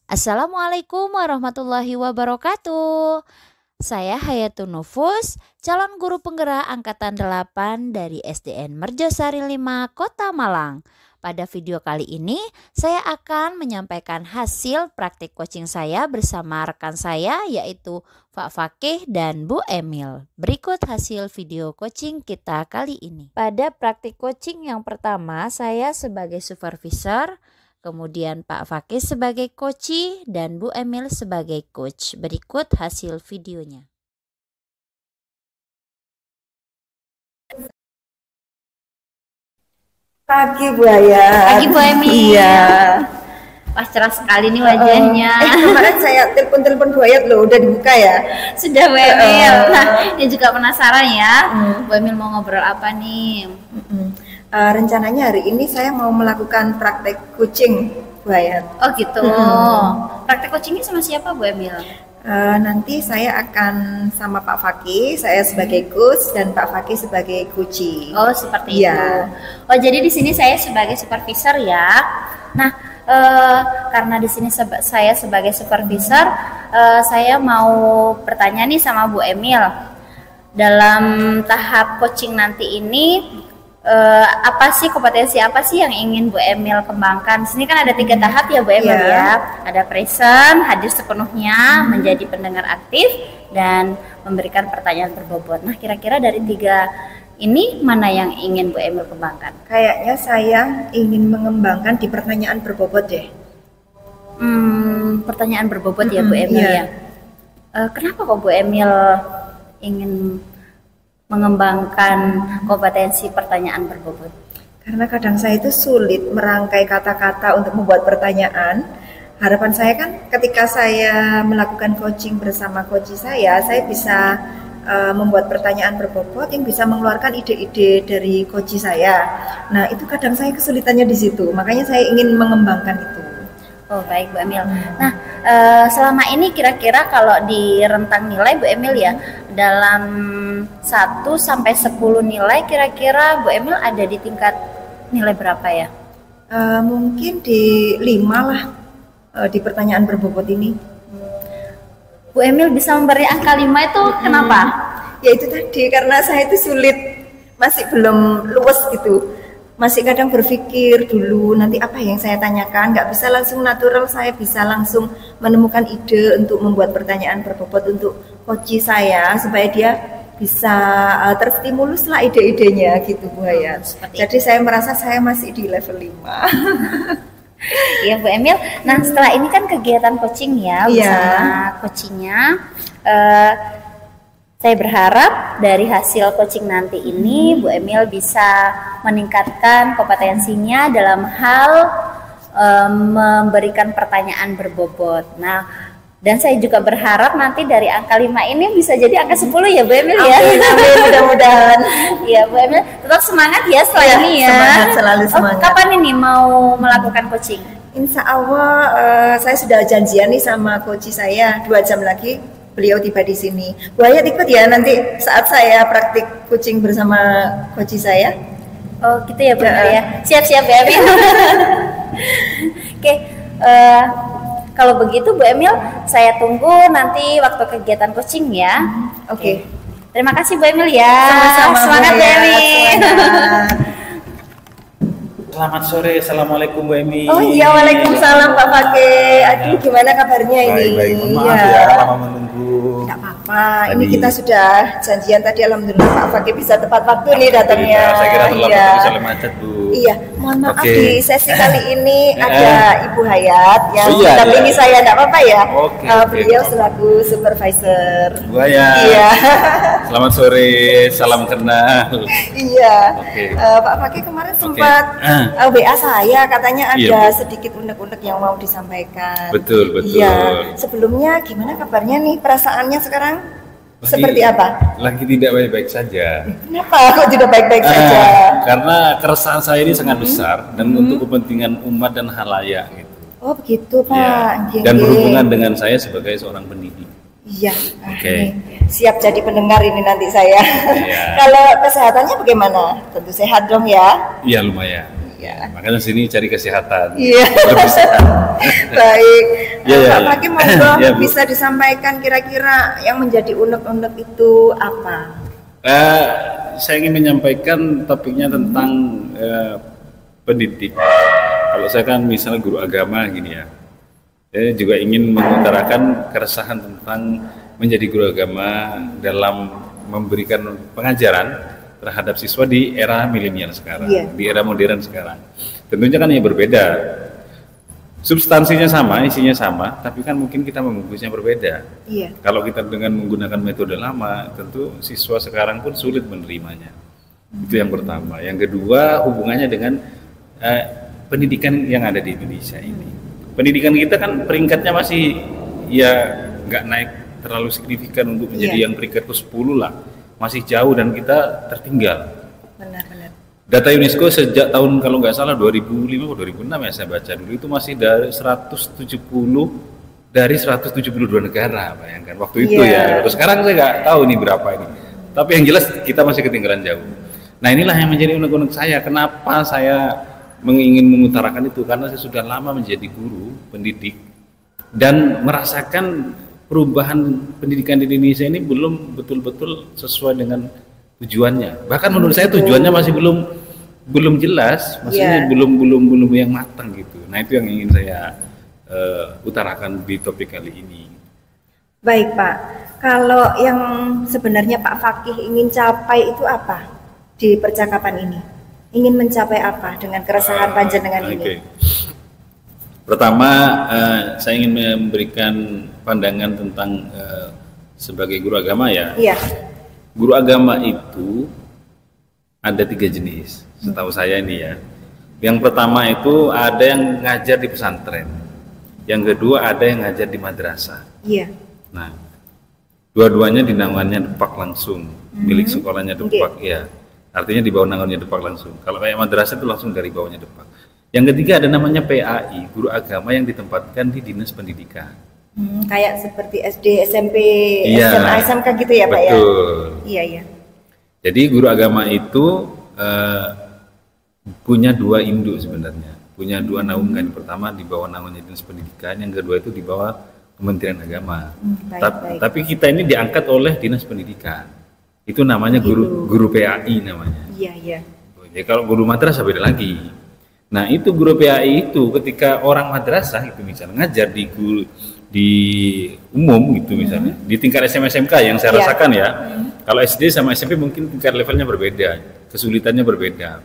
Assalamualaikum warahmatullahi wabarakatuh. Saya Hayatun Nufus, calon guru penggerak angkatan 8 dari SDN Merjosari 5, Kota Malang. Pada video kali ini, saya akan menyampaikan hasil praktik coaching saya bersama rekan saya yaitu Pak Fakih dan Bu Emil. Berikut hasil video coaching kita kali ini. Pada praktik coaching yang pertama, saya sebagai supervisor, kemudian Pak Fakih sebagai coach dan Bu Emil sebagai coach. Berikut hasil videonya. Pagi Bu Aya. Pagi Bu Emil. Iya. Wah, cerah sekali nih wajahnya. Kemarin saya telepon Bu Aya loh, udah dibuka ya? Sudah Bu Emil. Nah, ini juga penasaran ya. Bu Emil mau ngobrol apa nih? Rencananya hari ini saya mau melakukan praktek coaching Bu Aya. Oh gitu. Praktek coachingnya sama siapa Bu Emil? Nanti saya akan sama Pak Fakih, saya sebagai coach dan Pak Fakih sebagai coachee. Oh seperti Iya. itu. Oh jadi di sini saya sebagai supervisor ya. Nah karena di sini saya sebagai supervisor, saya mau bertanya nih sama Bu Emil. Dalam tahap coaching nanti ini, apa sih kompetensi apa sih yang ingin Bu Emil kembangkan? Di sini kan ada 3 tahap ya Bu Emil ya. Ada present, hadir sepenuhnya, menjadi pendengar aktif, dan memberikan pertanyaan berbobot. Nah kira-kira dari 3 ini mana yang ingin Bu Emil kembangkan? Kayaknya saya ingin mengembangkan di pertanyaan berbobot deh. Pertanyaan berbobot ya Bu Emil ya. Kenapa kok Bu Emil ingin mengembangkan kompetensi pertanyaan berbobot? Karena kadang saya itu sulit merangkai kata-kata untuk membuat pertanyaan. Harapan saya kan ketika saya melakukan coaching bersama coach saya bisa membuat pertanyaan berbobot yang bisa mengeluarkan ide-ide dari coach saya. Nah itu kadang saya kesulitannya di situ, makanya saya ingin mengembangkan itu. Oh baik Bu Emil. Nah selama ini kira-kira kalau di rentang nilai Bu Emil ya, dalam 1 sampai 10 nilai kira-kira Bu Emil ada di tingkat nilai berapa ya? Mungkin di 5 lah di pertanyaan berbobot ini. Bu Emil bisa memberi angka 5 itu kenapa? Ya itu tadi, karena saya itu sulit, masih belum luwes gitu. Masih kadang berpikir dulu nanti apa yang saya tanyakan, nggak bisa langsung natural, saya bisa langsung menemukan ide untuk membuat pertanyaan berbobot untuk coach saya supaya dia bisa terstimulus lah ide-idenya gitu Bu Aya. Jadi saya merasa saya masih di level 5. Iya Bu Emil. Nah setelah ini kan kegiatan coaching ya bersama coachingnya. Saya berharap dari hasil coaching nanti ini Bu Emil bisa meningkatkan kompetensinya dalam hal memberikan pertanyaan berbobot. Nah, dan saya juga berharap nanti dari angka 5 ini bisa jadi angka 10 ya Bu Emil ya. Amin, mudah-mudahan. Iya Bu Emil, tetap semangat ya setelah ini ya. Semangat, selalu semangat. Kapan ini mau melakukan coaching? Insya Allah saya sudah janjian nih sama coach saya 2 jam lagi. Beliau tiba di sini. Bu Aya ikut ya nanti saat saya praktik coaching bersama coach saya. Oh gitu ya Bu Emil ya. Siap-siap Bu Emil. Oke, kalau begitu Bu Emil, saya tunggu nanti waktu kegiatan coaching ya. Oke. Terima kasih Bu Emil ya. Sama-sama, Semangat Bu Bu Aya. Emil. Selamat sore, assalamualaikum Bu Emi. Oh iya, waalaikumsalam Pak Fakih. Aduh, gimana kabarnya ini? Baik, mohon maaf ya, lama menunggu. Tidak apa-apa, ini kita sudah janjian tadi, alhamdulillah Pak Fakih bisa tepat waktu nih datangnya. Saya kira terlambat bisa macet Bu. Iya, mohon maaf Oke. di sesi kali ini ada Ibu Hayat yang Oh, iya, mendampingi iya. saya, tidak apa-apa ya? Oke, Beliau oke. selaku supervisor. Bu Aya. Iya. Selamat sore, salam kenal. Iya. Oke. Pak Fakih kemarin sempat WA saya, katanya ada Iya, Bu. sedikit unek-unek yang mau disampaikan. Betul, betul. Iya. Sebelumnya gimana kabarnya nih, perasaannya sekarang? Seperti apa? Lagi tidak baik-baik saja. Kenapa kok tidak baik-baik saja? Karena keresahan saya ini sangat besar dan untuk kepentingan umat dan halayak gitu. Oh begitu Pak. Ya. Nggih, Dan nggih. berhubungan dengan saya sebagai seorang pendidik. Iya. Oke. Nih, siap jadi pendengar ini nanti saya. Iya. Kalau kesehatannya bagaimana? Tentu sehat dong ya. Iya lumayan. Ya. Makanya sini cari kesehatan. Iya. Lebih sehat. Baik. Ya, ya, Pak ya. Fakih monggo Ya, Bu. bisa disampaikan kira-kira yang menjadi unek-unek itu apa? Saya ingin menyampaikan topiknya tentang pendidik. Kalau saya kan misalnya guru agama gini ya, saya juga ingin mengutarakan keresahan tentang menjadi guru agama dalam memberikan pengajaran terhadap siswa di era milenial sekarang, di era modern sekarang. Tentunya kan yang berbeda. Substansinya sama, isinya sama, tapi kan mungkin kita membungkusnya berbeda. Iya. Kalau kita dengan menggunakan metode lama, tentu siswa sekarang pun sulit menerimanya. Itu yang pertama. Yang kedua, hubungannya dengan pendidikan yang ada di Indonesia ini. Pendidikan kita kan peringkatnya masih ya nggak naik terlalu signifikan untuk menjadi yang peringkat ke-10 lah. Masih jauh dan kita tertinggal. Benar-benar. Data UNESCO sejak tahun kalau nggak salah 2005 atau 2006 ya saya baca dulu itu masih dari 172 negara, bayangkan waktu itu ya. Terus sekarang saya nggak tahu ini berapa ini. Tapi yang jelas kita masih ketinggalan jauh. Nah inilah yang menjadi unek-unek saya. Kenapa saya ingin mengutarakan itu? Karena saya sudah lama menjadi guru, pendidik, dan merasakan perubahan pendidikan di Indonesia ini belum betul-betul sesuai dengan tujuannya. Bahkan menurut saya tujuannya masih belum jelas, maksudnya belum yang matang gitu. Nah itu yang ingin saya utarakan di topik kali ini. Baik Pak, kalau yang sebenarnya Pak Fakih ingin capai itu apa di percakapan ini? Ingin mencapai apa dengan keresahan panjenengan ini? Pertama, saya ingin memberikan pandangan tentang sebagai guru agama ya. Iya. Guru agama itu ada 3 jenis, setahu saya ini ya. Yang pertama itu ada yang ngajar di pesantren, yang kedua ada yang ngajar di madrasah. Iya. Nah, dua-duanya di naungannya Depak langsung, milik sekolahnya Depak ya. Artinya di bawah naungannya Depak langsung. Kalau kayak madrasah itu langsung dari bawahnya Depak. Yang ketiga ada namanya PAI, guru agama yang ditempatkan di dinas pendidikan. Kayak seperti SD, SMP, SMA, SMK gitu ya Pak ya? Betul. Iya. Jadi guru agama itu punya 2 induk sebenarnya, punya 2 naungan. Pertama di bawah naungannya dinas pendidikan, yang kedua itu di bawah Kementerian Agama. Tapi kita ini diangkat oleh dinas pendidikan. Itu namanya guru PAI namanya. Iya. Jadi kalau guru madrasah beda lagi. Nah itu guru PAI itu ketika orang madrasah itu misalnya ngajar di umum gitu misalnya di tingkat SMK yang saya rasakan ya. Kalau SD sama SMP mungkin tingkat levelnya berbeda, kesulitannya berbeda.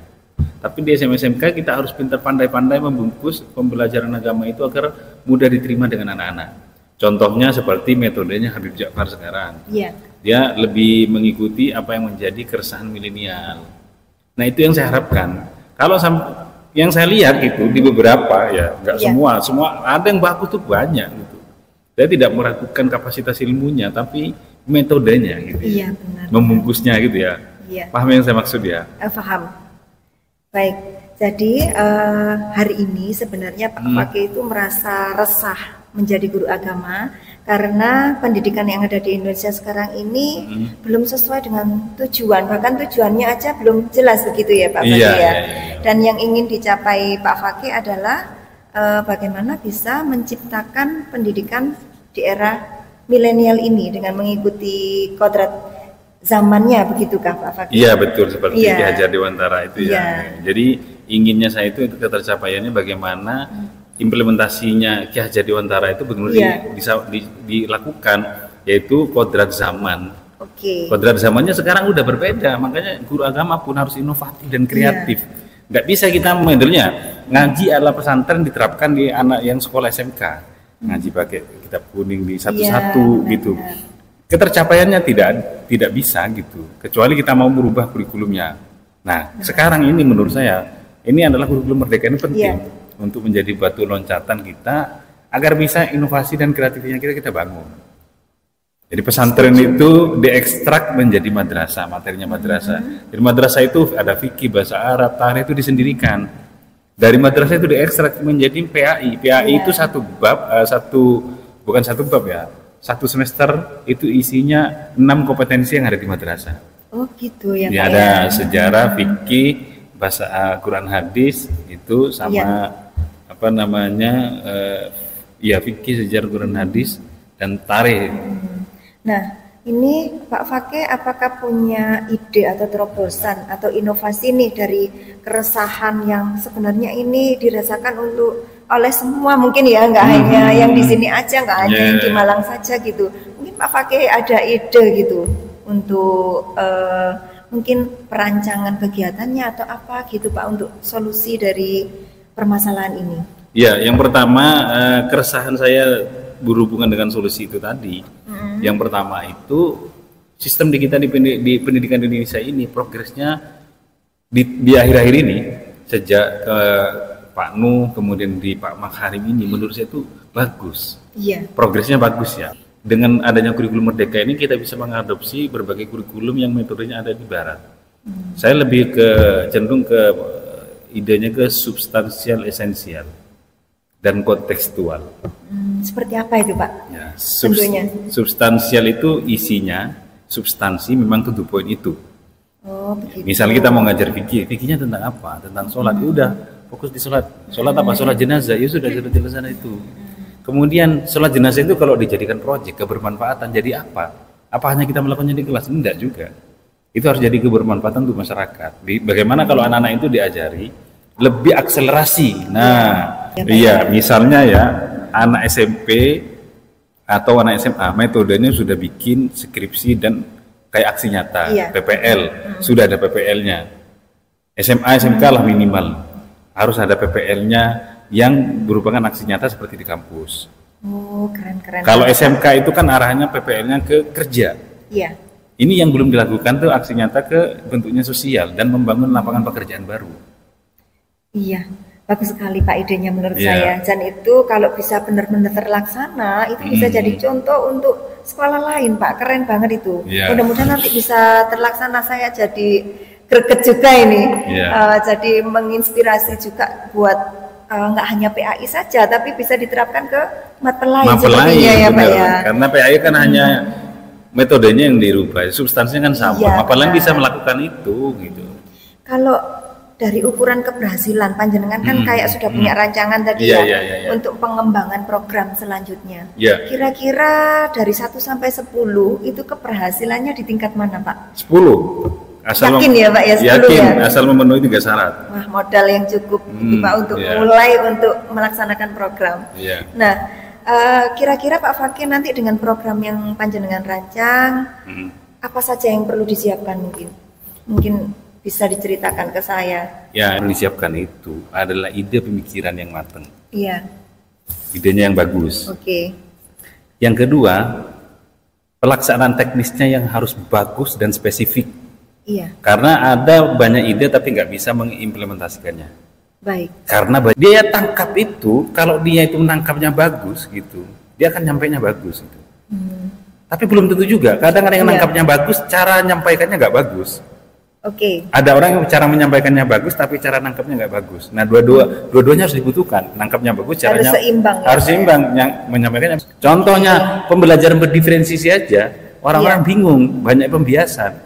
Tapi di SMK kita harus pintar pandai-pandai membungkus pembelajaran agama itu agar mudah diterima dengan anak-anak. Contohnya seperti metodenya Habib Ja'far sekarang. Iya. Dia lebih mengikuti apa yang menjadi keresahan milenial. Nah itu yang saya harapkan. Kalau yang saya lihat itu di beberapa ya, nggak semua ada yang bagus tuh banyak gitu. Saya tidak meragukan kapasitas ilmunya, tapi metodenya gitu. Iya, benar. Membungkusnya gitu ya. Iya. Paham yang saya maksud ya? Paham. Baik. Jadi hari ini sebenarnya Pak Fakih itu merasa resah menjadi guru agama karena pendidikan yang ada di Indonesia sekarang ini belum sesuai dengan tujuan, bahkan tujuannya aja belum jelas begitu ya Pak Fakih ya. Iya. Dan yang ingin dicapai Pak Fakih adalah bagaimana bisa menciptakan pendidikan di era milenial ini dengan mengikuti kodrat zamannya, begitukah Pak Fakih? Iya betul, seperti Ki Hajar Dewantara itu ya. Jadi inginnya saya itu ketercapaiannya bagaimana implementasinya Ki Hajar Dewantara itu benar-benar bisa dilakukan, yaitu kodrat zaman. Kodrat zamannya sekarang udah berbeda, makanya guru agama pun harus inovatif dan kreatif. Nggak bisa kita modelnya ngaji ala pesantren diterapkan di anak yang sekolah SMK, ngaji pakai kitab kuning di satu-satu gitu. Ketercapaiannya tidak bisa gitu, kecuali kita mau merubah kurikulumnya. Nah sekarang ini menurut saya ini adalah kurikulum merdeka ini penting untuk menjadi batu loncatan kita agar bisa inovasi dan kreativitasnya kita bangun. Jadi pesantren itu diekstrak menjadi madrasah, materinya madrasah. Jadi madrasah itu ada fikih, bahasa Arab, tarikh itu disendirikan. Dari madrasah itu diekstrak menjadi PAI. PAI itu satu bab ya. Satu semester itu isinya 6 kompetensi yang ada di madrasah. Oh gitu ya Pak. Ada sejarah, fikih, bahasa Quran hadis itu sama apa namanya ya fikih, sejarah, Quran hadis dan tarikh. Nah, ini Pak Fakih apakah punya ide atau terobosan atau inovasi nih dari keresahan yang sebenarnya ini dirasakan oleh semua mungkin ya, nggak hanya yang di sini aja, nggak hanya yang di Malang saja gitu. Mungkin Pak Fakih ada ide gitu untuk mungkin perancangan kegiatannya atau apa gitu Pak untuk solusi dari permasalahan ini. Ya, yang pertama keresahan saya berhubungan dengan solusi itu tadi. Yang pertama itu sistem di kita di pendidikan di Indonesia ini progresnya di akhir-akhir ini sejak Pak Nuh kemudian di Pak Makarim ini menurut saya itu bagus. Iya. Progresnya bagus ya. Dengan adanya kurikulum Merdeka ini kita bisa mengadopsi berbagai kurikulum yang metodenya ada di Barat. Saya lebih cenderung ke idenya ke substansial, esensial dan kontekstual. Seperti apa itu Pak? Ya, substansial itu isinya, substansi memang to the point itu. Oh, begitu. Misalnya kita mau ngajar fikihnya tentang apa? Tentang sholat, ya udah fokus di sholat. Sholat apa? Sholat jenazah, ya sudah jelas itu. Kemudian sholat jenazah itu kalau dijadikan proyek kebermanfaatan jadi apa? Apa hanya kita melakukannya di kelas? Enggak juga. Itu harus jadi kebermanfaatan untuk masyarakat. Bagaimana kalau anak-anak itu diajari lebih akselerasi? Nah, iya, misalnya ya anak SMP atau anak SMA metodenya sudah bikin skripsi dan kayak aksi nyata, PPL, sudah ada PPL-nya. SMA, SMK lah minimal harus ada PPL-nya yang merupakan aksi nyata seperti di kampus. Oh, keren-keren. Kalau SMK itu kan arahnya PPL-nya ke kerja. Iya. Ini yang belum dilakukan tuh aksi nyata ke bentuknya sosial dan membangun lapangan pekerjaan baru. Iya, bagus sekali Pak idenya menurut saya. Dan itu kalau bisa benar-benar terlaksana, itu bisa jadi contoh untuk sekolah lain Pak. Keren banget itu. Mudah-mudahan nanti bisa terlaksana. Saya jadi greget juga ini. Jadi menginspirasi juga buat nggak hanya PAI saja, tapi bisa diterapkan ke mapel lain sepertinya ya Pak ya. Karena PAI kan hanya metodenya yang dirubah, substansinya kan sama. Mapel lain bisa melakukan itu gitu. Kalau dari ukuran keberhasilan panjenengan kan kayak sudah punya rancangan tadi untuk pengembangan program selanjutnya. Kira-kira dari 1 sampai 10 itu keberhasilannya di tingkat mana Pak? 10. Asal yakin ya Pak ya? 10 yakin, ya? asal memenuhi 3 syarat. Wah, modal yang cukup Pak untuk mulai untuk melaksanakan program. Nah, kira-kira Pak Fakih nanti dengan program yang panjenengan rancang, apa saja yang perlu disiapkan mungkin bisa diceritakan ke saya? Ya, yang disiapkan itu adalah ide pemikiran yang matang. Iya. Idenya yang bagus. Oke. Yang kedua, pelaksanaan teknisnya yang harus bagus dan spesifik. Iya. Karena ada banyak ide tapi nggak bisa mengimplementasikannya. Baik. Karena dia tangkap itu, kalau dia itu menangkapnya bagus gitu, dia akan nyampainya bagus gitu. Tapi belum tentu juga. Kadang ada yang nangkapnya bagus, cara nyampaikannya nggak bagus. Oke. Ada orang yang cara menyampaikannya bagus, tapi cara nangkapnya nggak bagus. Nah, dua-duanya harus dibutuhkan. Nangkapnya bagus, caranya harus seimbang. Yang menyampaikannya. Contohnya pembelajaran berdiferensiasi aja, orang-orang bingung, banyak pembiasan.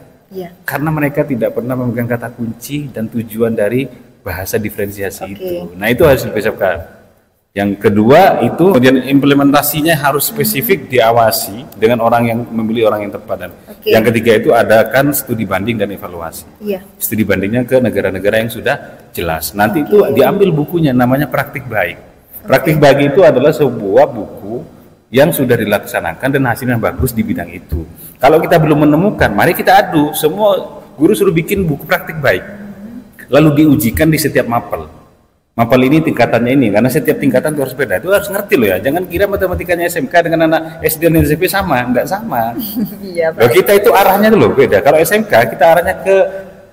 Karena mereka tidak pernah memegang kata kunci dan tujuan dari bahasa diferensiasi itu. Nah, itu harus dipersiapkan. Yang kedua itu kemudian implementasinya harus spesifik, diawasi dengan orang yang memilih orang yang tepat. Yang ketiga itu adakan studi banding dan evaluasi. Studi bandingnya ke negara-negara yang sudah jelas. Nanti itu diambil bukunya, namanya Praktik Baik. Praktik Baik itu adalah sebuah buku yang sudah dilaksanakan dan hasilnya bagus di bidang itu. Kalau kita belum menemukan, mari kita adu. Semua guru suruh bikin buku praktik baik, lalu diujikan di setiap mapel. Mapel ini tingkatannya ini, karena setiap tingkatan itu harus beda. Itu harus ngerti loh ya. Jangan kira matematikanya SMK dengan anak SD dan SMP sama, enggak sama. Kita itu arahnya loh beda. Kalau SMK kita arahnya ke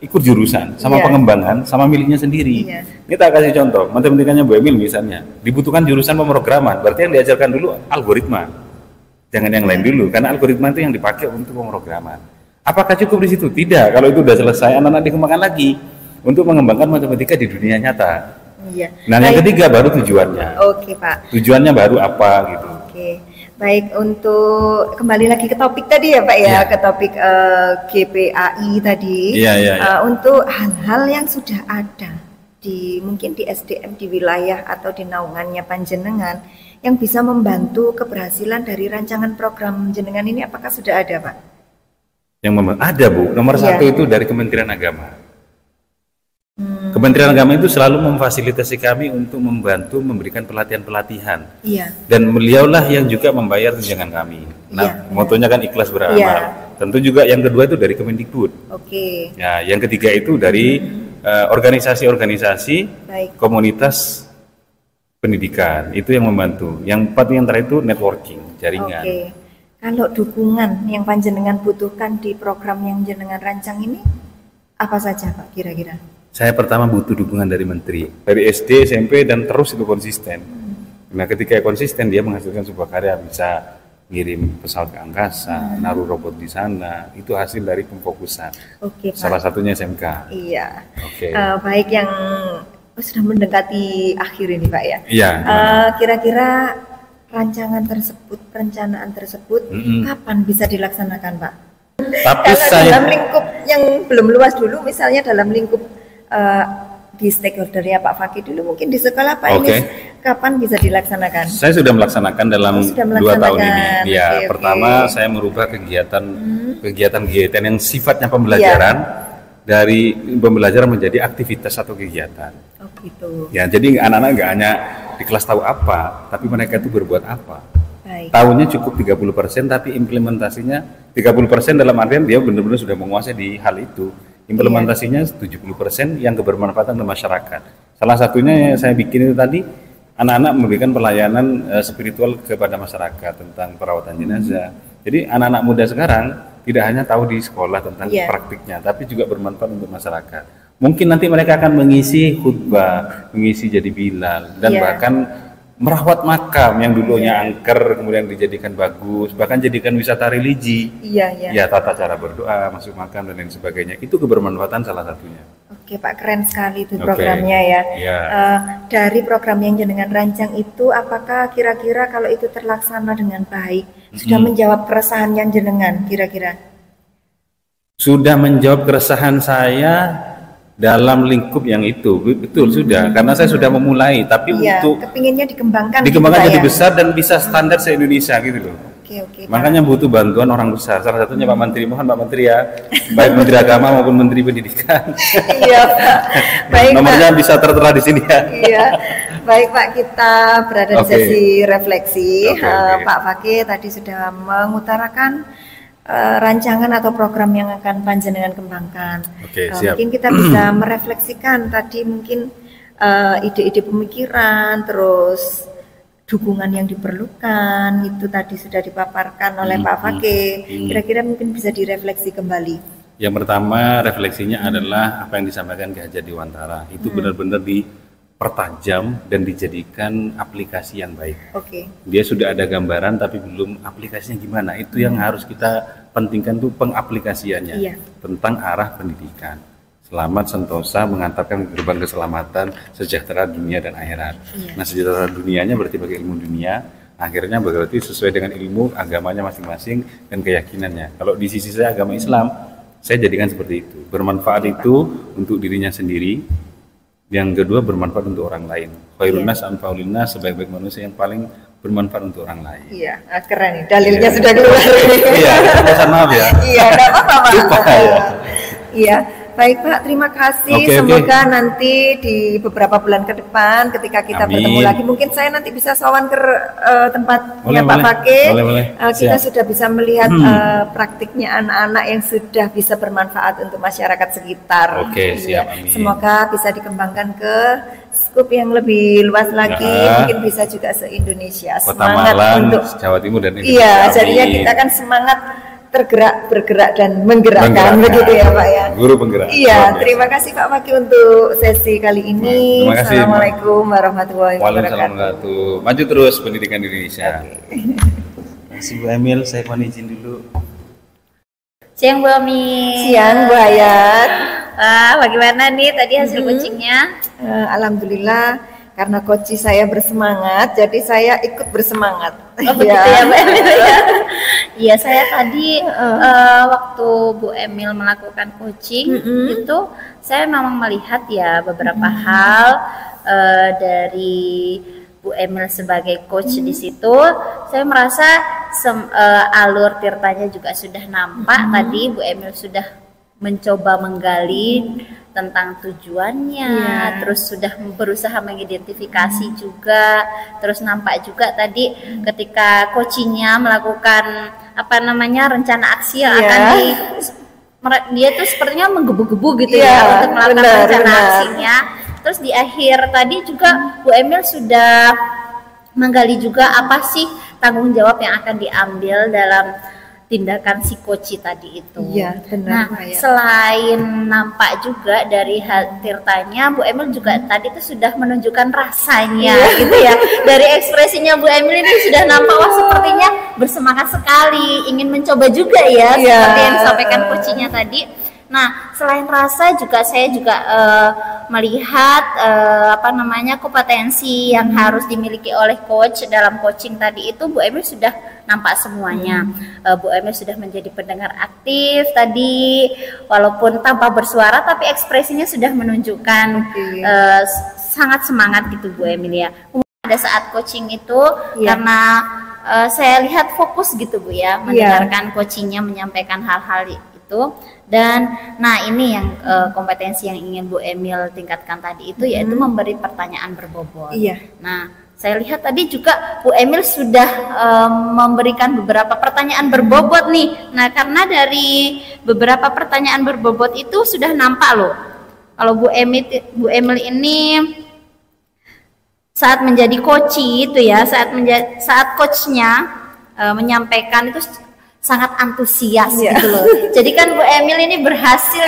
ikut jurusan, sama pengembangan, sama miliknya sendiri. Kita kasih contoh, matematikanya Bu Emil misalnya, dibutuhkan jurusan pemrograman, berarti yang diajarkan dulu algoritma. Jangan yang lain dulu, karena algoritma itu yang dipakai untuk pemrograman. Apakah cukup di situ? Tidak. Kalau itu sudah selesai, anak-anak dikembangkan lagi untuk mengembangkan matematika di dunia nyata. Nah, yang ketiga baru tujuannya. Oke, Pak. Tujuannya baru apa gitu. Oke. Baik, untuk kembali lagi ke topik tadi ya Pak ya, ke topik GPAI tadi. Untuk hal-hal yang sudah ada mungkin di SDM di wilayah atau di naungannya panjenengan yang bisa membantu keberhasilan dari rancangan program jenengan ini, apakah sudah ada Pak? Yang ada Bu, nomor satu itu dari Kementerian Agama. Kementerian Agama itu selalu memfasilitasi kami untuk membantu memberikan pelatihan-pelatihan. Dan beliaulah yang juga membayar tunjangan kami. Nah, motonya kan ikhlas beramal. Tentu juga yang kedua itu dari Kemendikbud. Ya, yang ketiga itu dari organisasi-organisasi komunitas pendidikan. Itu yang membantu. Yang empat yang terakhir itu networking, jaringan. Kalau dukungan yang panjenengan butuhkan di program yang jenengan rancang ini apa saja Pak kira-kira? Saya pertama butuh dukungan dari menteri, dari SD, SMP, dan terus itu konsisten. Nah, ketika konsisten dia menghasilkan sebuah karya, bisa ngirim pesawat ke angkasa, naruh robot di sana, itu hasil dari pemfokusan. Salah satunya SMK. Baik, yang sudah mendekati akhir ini Pak ya. Kira-kira rancangan tersebut, perencanaan tersebut, kapan bisa dilaksanakan Pak? Tapi dalam lingkup yang belum luas dulu, misalnya dalam lingkup di stakeholdernya Pak Fakih dulu, mungkin di sekolah Pak ini kapan bisa dilaksanakan? Saya sudah melaksanakan dalam 2 tahun ini. Pertama saya merubah kegiatan yang sifatnya pembelajaran dari pembelajaran menjadi aktivitas atau kegiatan. Ya, jadi anak-anak nggak hanya di kelas tahu apa, tapi mereka itu berbuat apa. Tahunya cukup 30%, tapi implementasinya 30% dalam artian dia benar-benar sudah menguasai di hal itu. Implementasinya 70% yang kebermanfaatan untuk masyarakat. Salah satunya yang saya bikin itu tadi, anak-anak memberikan pelayanan spiritual kepada masyarakat tentang perawatan jenazah. Jadi anak-anak muda sekarang tidak hanya tahu di sekolah tentang praktiknya, tapi juga bermanfaat untuk masyarakat. Mungkin nanti mereka akan mengisi khutbah, mengisi jadi bilal, dan bahkan merawat makam yang dulunya angker kemudian dijadikan bagus, bahkan jadikan wisata religi. Tata cara berdoa, masuk makam dan lain sebagainya. Itu kebermanfaatan salah satunya. Pak, keren sekali itu programnya ya. Dari program yang jenengan rancang itu, apakah kira-kira kalau itu terlaksana dengan baik sudah menjawab keresahan yang jenengan kira-kira? Sudah menjawab keresahan saya dalam lingkup yang itu, betul sudah, karena saya sudah memulai, tapi untuk kepinginnya dikembangkan jadi besar dan bisa standar se-Indonesia gitu loh. Makanya butuh bantuan orang besar, salah satunya Pak Menteri. Mohon Pak Menteri ya, baik Menteri Agama maupun Menteri Pendidikan. Baik, nomornya bisa tertera di sini ya. Baik Pak, kita berada di sesi refleksi. Pak Fakih tadi sudah mengutarakan rancangan atau program yang akan panjenengan kembangkan. Mungkin kita bisa merefleksikan tadi mungkin ide-ide pemikiran, terus dukungan yang diperlukan itu tadi sudah dipaparkan oleh Pak Fakih. Kira-kira mungkin bisa direfleksi kembali. Yang pertama refleksinya adalah apa yang disampaikan Ki Hajar Dewantara itu benar-benar dipertajam dan dijadikan aplikasi yang baik. Dia sudah ada gambaran tapi belum aplikasinya gimana. Itu yang harus kita pentingkan tuh pengaplikasiannya tentang arah pendidikan. Selamat sentosa mengantarkan ke gerbang keselamatan sejahtera dunia dan akhirat. Nah, sejahtera dunianya berarti bagi ilmu dunia, akhirnya berarti sesuai dengan ilmu agamanya masing-masing dan keyakinannya. Kalau di sisi saya agama Islam, saya jadikan seperti itu. Bermanfaat itu untuk dirinya sendiri. Yang kedua bermanfaat untuk orang lain. Khairun nas anfa'ul nas, sebaik-baik manusia yang paling bermanfaat untuk orang lain. Keren nih. Dalilnya sudah keluar. Maaf ya. Enggak apa-apa. Baik Pak, terima kasih. Semoga nanti di beberapa bulan ke depan ketika kita bertemu lagi, mungkin saya nanti bisa sowan ke tempatnya Pak Fakih. Kita sudah bisa melihat praktiknya anak-anak yang sudah bisa bermanfaat untuk masyarakat sekitar. Semoga bisa dikembangkan ke skup yang lebih luas lagi, mungkin bisa juga se-Indonesia. Semangat untuk Jawa Timur dan Indonesia. Jadinya kita kan semangat bergerak dan menggerakkan begitu ya Pak ya. Guru penggerak. Terima kasih Pak Fakih untuk sesi kali ini. Assalamualaikum warahmatullahi wabarakatuh. Maju terus pendidikan Indonesia. Terima kasih Bu Emil, saya mohon izin dulu. Siang Bu Ami. Siang Bu Hayat. Bagaimana nih tadi hasil coachingnya? Alhamdulillah karena coach saya bersemangat, jadi saya ikut bersemangat. Oh begitu ya Bu Emil ya. Iya, saya tadi waktu Bu Emil melakukan coaching itu saya memang melihat ya beberapa hal dari Bu Emil sebagai coach di situ. Saya merasa alur tirtanya juga sudah nampak. Tadi Bu Emil sudah mencoba menggali tentang tujuannya, terus sudah berusaha mengidentifikasi juga, terus nampak juga tadi ketika coachingnya melakukan rencana aksi yang akan dia tuh sepertinya menggebu-gebu gitu ya untuk melakukan rencana aksinya. Terus di akhir tadi juga Bu Emil sudah menggali juga apa sih tanggung jawab yang akan diambil dalam tindakan si coach tadi itu. Iya, benar. Nah, selain nampak juga dari tirtanya, Bu Emil juga tadi itu sudah menunjukkan rasanya gitu ya. Dari ekspresinya Bu Emil ini sudah nampak wah sepertinya bersemangat sekali, ingin mencoba juga ya seperti yang disampaikan coachnya tadi. Nah, selain rasa juga saya juga melihat kompetensi yang harus dimiliki oleh coach dalam coaching tadi itu Bu Emil sudah nampak semuanya. Bu Emil sudah menjadi pendengar aktif tadi, walaupun tanpa bersuara tapi ekspresinya sudah menunjukkan sangat semangat gitu Bu Emil ya. Pada saat coaching itu karena saya lihat fokus gitu Bu ya, mendengarkan coachingnya menyampaikan hal-hal itu. Dan nah ini yang kompetensi yang ingin Bu Emil tingkatkan tadi itu yaitu memberi pertanyaan berbobot. Nah, saya lihat tadi juga Bu Emil sudah memberikan beberapa pertanyaan berbobot nih. Nah, karena dari beberapa pertanyaan berbobot itu sudah nampak loh. Kalau Bu Emil ini saat menjadi coach itu ya, saat coachnya menyampaikan itu sangat antusias gitu loh. Jadi kan Bu Emil ini berhasil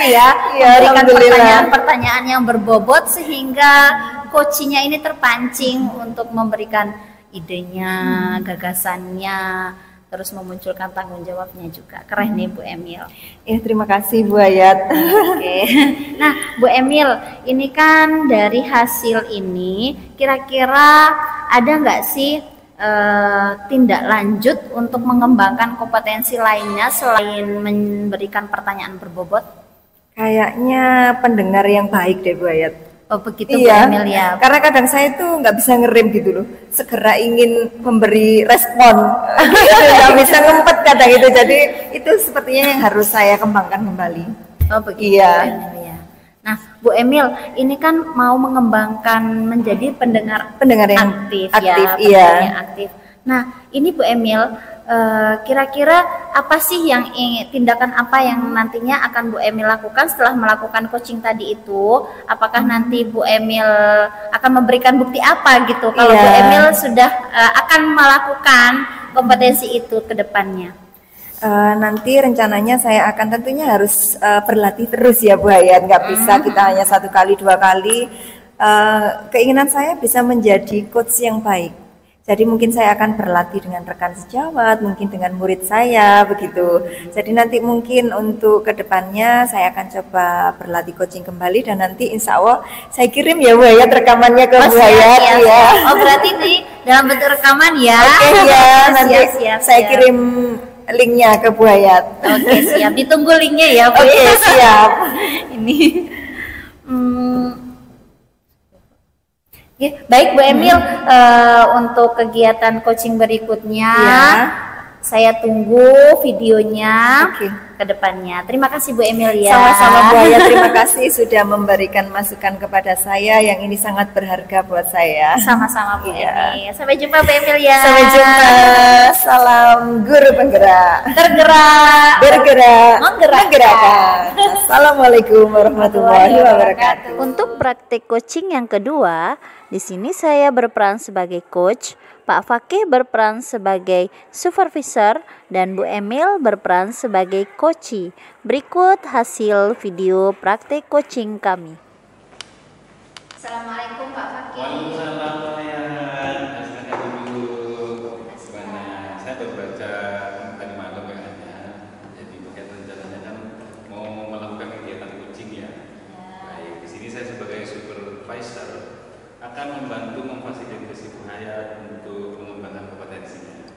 memberikan pertanyaan-pertanyaan yang berbobot sehingga coachnya ini terpancing untuk memberikan idenya, gagasannya, terus memunculkan tanggung jawabnya juga. Keren nih Bu Emil. Terima kasih Bu Ayat. Nah Bu Emil, ini kan dari hasil ini kira-kira ada nggak sih tindak lanjut untuk mengembangkan kompetensi lainnya selain memberikan pertanyaan berbobot? Kayaknya pendengar yang baik deh Bu Ayat. Oh begitu Bu Emil ya. Karena kadang saya tuh nggak bisa ngerem gitu loh, segera ingin memberi respon, nggak bisa ngempet kadang itu. Jadi itu sepertinya yang harus saya kembangkan kembali. Oh begitu Bu Emil ya. Nah, Bu Emil, ini kan mau mengembangkan menjadi pendengar yang aktif. Nah, ini Bu Emil, kira-kira apa sih tindakan apa yang nantinya akan Bu Emil lakukan setelah melakukan coaching tadi itu? Apakah nanti Bu Emil akan memberikan bukti apa gitu kalau Bu Emil sudah akan melakukan kompetensi itu ke depannya? Nanti rencananya saya akan tentunya harus berlatih terus ya Bu Hayat, nggak bisa kita hanya 1 kali 2 kali. Keinginan saya bisa menjadi coach yang baik. Jadi mungkin saya akan berlatih dengan rekan sejawat, mungkin dengan murid saya begitu. Jadi nanti mungkin untuk kedepannya saya akan coba berlatih coaching kembali dan nanti insya Allah saya kirim ya Bu Hayat rekamannya ke Bu Hayat ya. Oh berarti ini dalam bentuk rekaman ya? Oke ya, nanti saya kirim linknya ke Bu Hayat. Oke siap, ditunggu linknya ya Bu. Oke siap. Ini baik Bu Emil, untuk kegiatan coaching berikutnya saya tunggu videonya ke depannya. Terima kasih Bu Emil ya. Sama-sama Bu Hayat, terima kasih sudah memberikan masukan kepada saya yang ini sangat berharga buat saya. Sama-sama Bu Emil. Sampai jumpa Bu Emil ya. Sampai jumpa. Salam guru penggerak. Tergerak. Bergerak. Menggerakkan. Assalamualaikum warahmatullahi wabarakatuh. Untuk praktik coaching yang kedua, di sini saya berperan sebagai coach, Pak Fakih berperan sebagai supervisor, dan Bu Emil berperan sebagai coachee. Berikut hasil video praktik coaching kami. Assalamualaikum Pak Fakih. Waalaikumsalam Wayan. Silakan dulu. Gimana? Saya baru baca tadi malam ya. Jadi pakai rencananya kan mau melakukan kegiatan coaching ya. Baik, di sini saya sebagai supervisor akan membantu memfasilitasi Bu Hayat untuk mengembangkan kompetensinya?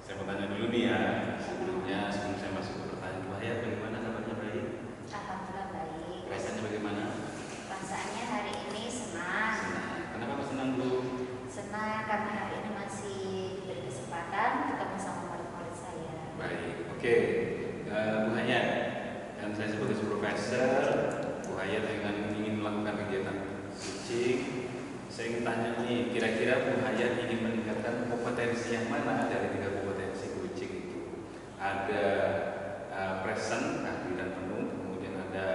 Saya mau tanya dulu nih ya, sebelum saya masuk ke pertanyaan Bu Hayat, bagaimana kabarnya, baik? Alhamdulillah baik. Rasanya bagaimana? Perasaannya hari ini senang. Senang. Kenapa senang Bu? Senang karena hari ini masih diberi kesempatan ketemu sama murid-murid saya. Baik, oke. Bu Hayat, dan saya sebagai profesor, Bu Hayat ingin melakukan kegiatan coaching. Saya ingin tanya nih, kira-kira Bu Hayat ingin meningkatkan kompetensi yang mana dari 3 kompetensi coaching itu? Ada present, kehadiran penuh, kemudian ada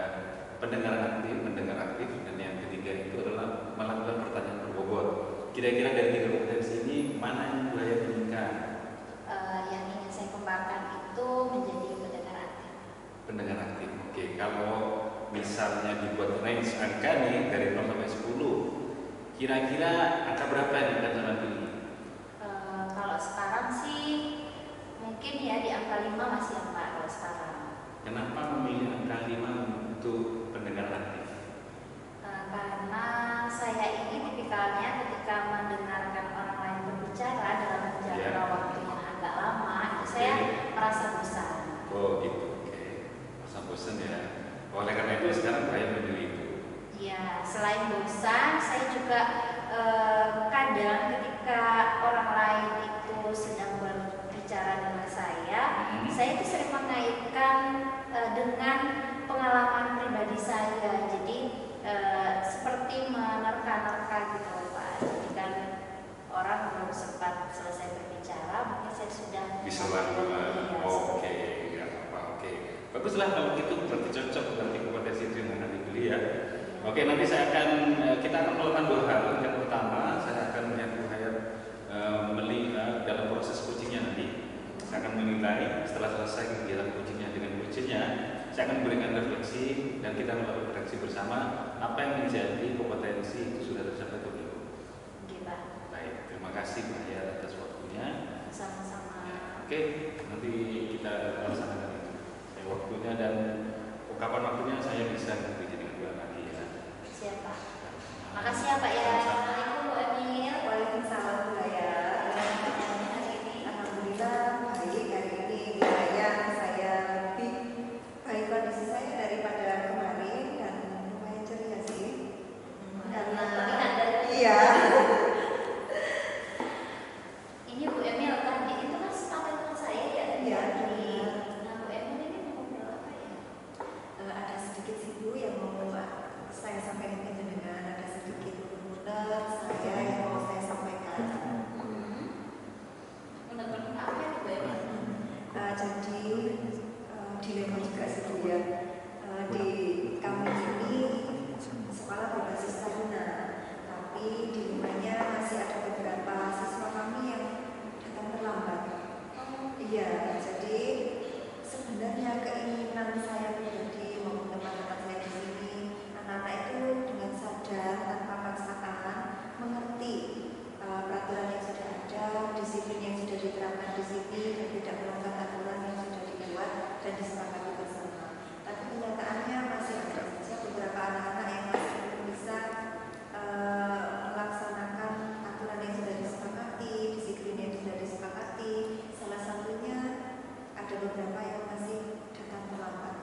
pendengar aktif, dan yang ketiga itu adalah melakukan pertanyaan berbobot. Kira-kira dari 3 kompetensi ini mana yang Bu Hayat inginkan? Yang ingin saya kembangkan itu menjadi pendengar aktif. Pendengar aktif. Oke, kalau misalnya dibuat range angka nih dari 0 sampai 10, kira-kira angka berapa yang akan Anda pilih? Kalau sekarang sih mungkin ya di angka 5 masih ya Pak kalau sekarang. Kenapa memilih angka 5 untuk pendengar aktif? Karena saya ini tipikalnya ketika mendengarkan orang lain berbicara dalam jangka waktu yang agak lama, itu saya merasa bosan. Oh gitu, oke. Merasa bosan ya. Oleh karena itu sekarang saya memilih itu. Ya, selain bosan, saya juga kadang ketika orang lain itu sedang berbicara dengan saya itu sering mengaitkan dengan pengalaman pribadi saya. Jadi seperti menerka-nerka gitu loh Pak. Jadi kan orang belum sempat selesai berbicara, mungkin saya sudah bisa lakukan. Oke, ya apa? Oke, baguslah kalau gitu, berarti cocok berarti kompetensi itu yang akan dibeli ya. Oke, nanti kita akan melakukan 2 hal. Yang pertama, saya akan melihat Bu Hayat melihat dalam proses coachingnya nanti. Saya akan menilai setelah selesai kegiatan coachingnya dengan coachingnya. Saya akan memberikan refleksi dan kita melakukan refleksi bersama apa yang menjadi kompetensi itu sudah tercapai atau belum. Oke Pak. Baik, terima kasih Bu Hayat atas waktunya. Sama-sama. Oke, nanti kita laksanakan itu. Waktunya dan kapan waktunya saya bisa nanti dengan Bu lagi ya. Siap Pak. Makasih ya Pak ya. Assalamualaikum Bu Emil. Waalaikumsalam Bu Hayat. Alhamdulillah baik hari ini wilayah saya lebih baik kondisi saya daripada kemarin dan lumayan ceria sih. Karena iya. Ini Bu Emil tadi itu kan sepatu teman saya ya. Iya. Nah Bu Emil ini mau ngobrol apa ya? Ada sedikit sih Bu yang mau saya sampaikan ke jenengan, ada sedikit unek saya yang mau saya sampaikan. Unek-unek apa ya Bu Emil? Jadi dilema juga sih Bu ya. Di kami ini sekolah berbasis Taruna, tapi di rumahnya masih ada beberapa siswa kami yang datang terlambat. Iya, jadi sebenarnya keinginan saya pribadi maupun teman-teman saya di sini, anak-anak itu dengan sadar tanpa paksaan mengerti peraturan yang sudah ada, disiplin yang sudah diterapkan di sini, dan tidak melanggar aturan yang sudah dibuat dan disepakati bersama. Tapi kenyataannya masih ada saja beberapa anak-anak yang masih belum bisa melaksanakan aturan yang sudah disepakati, disiplin yang sudah disepakati. Salah satunya ada beberapa yang masih datang terlambat.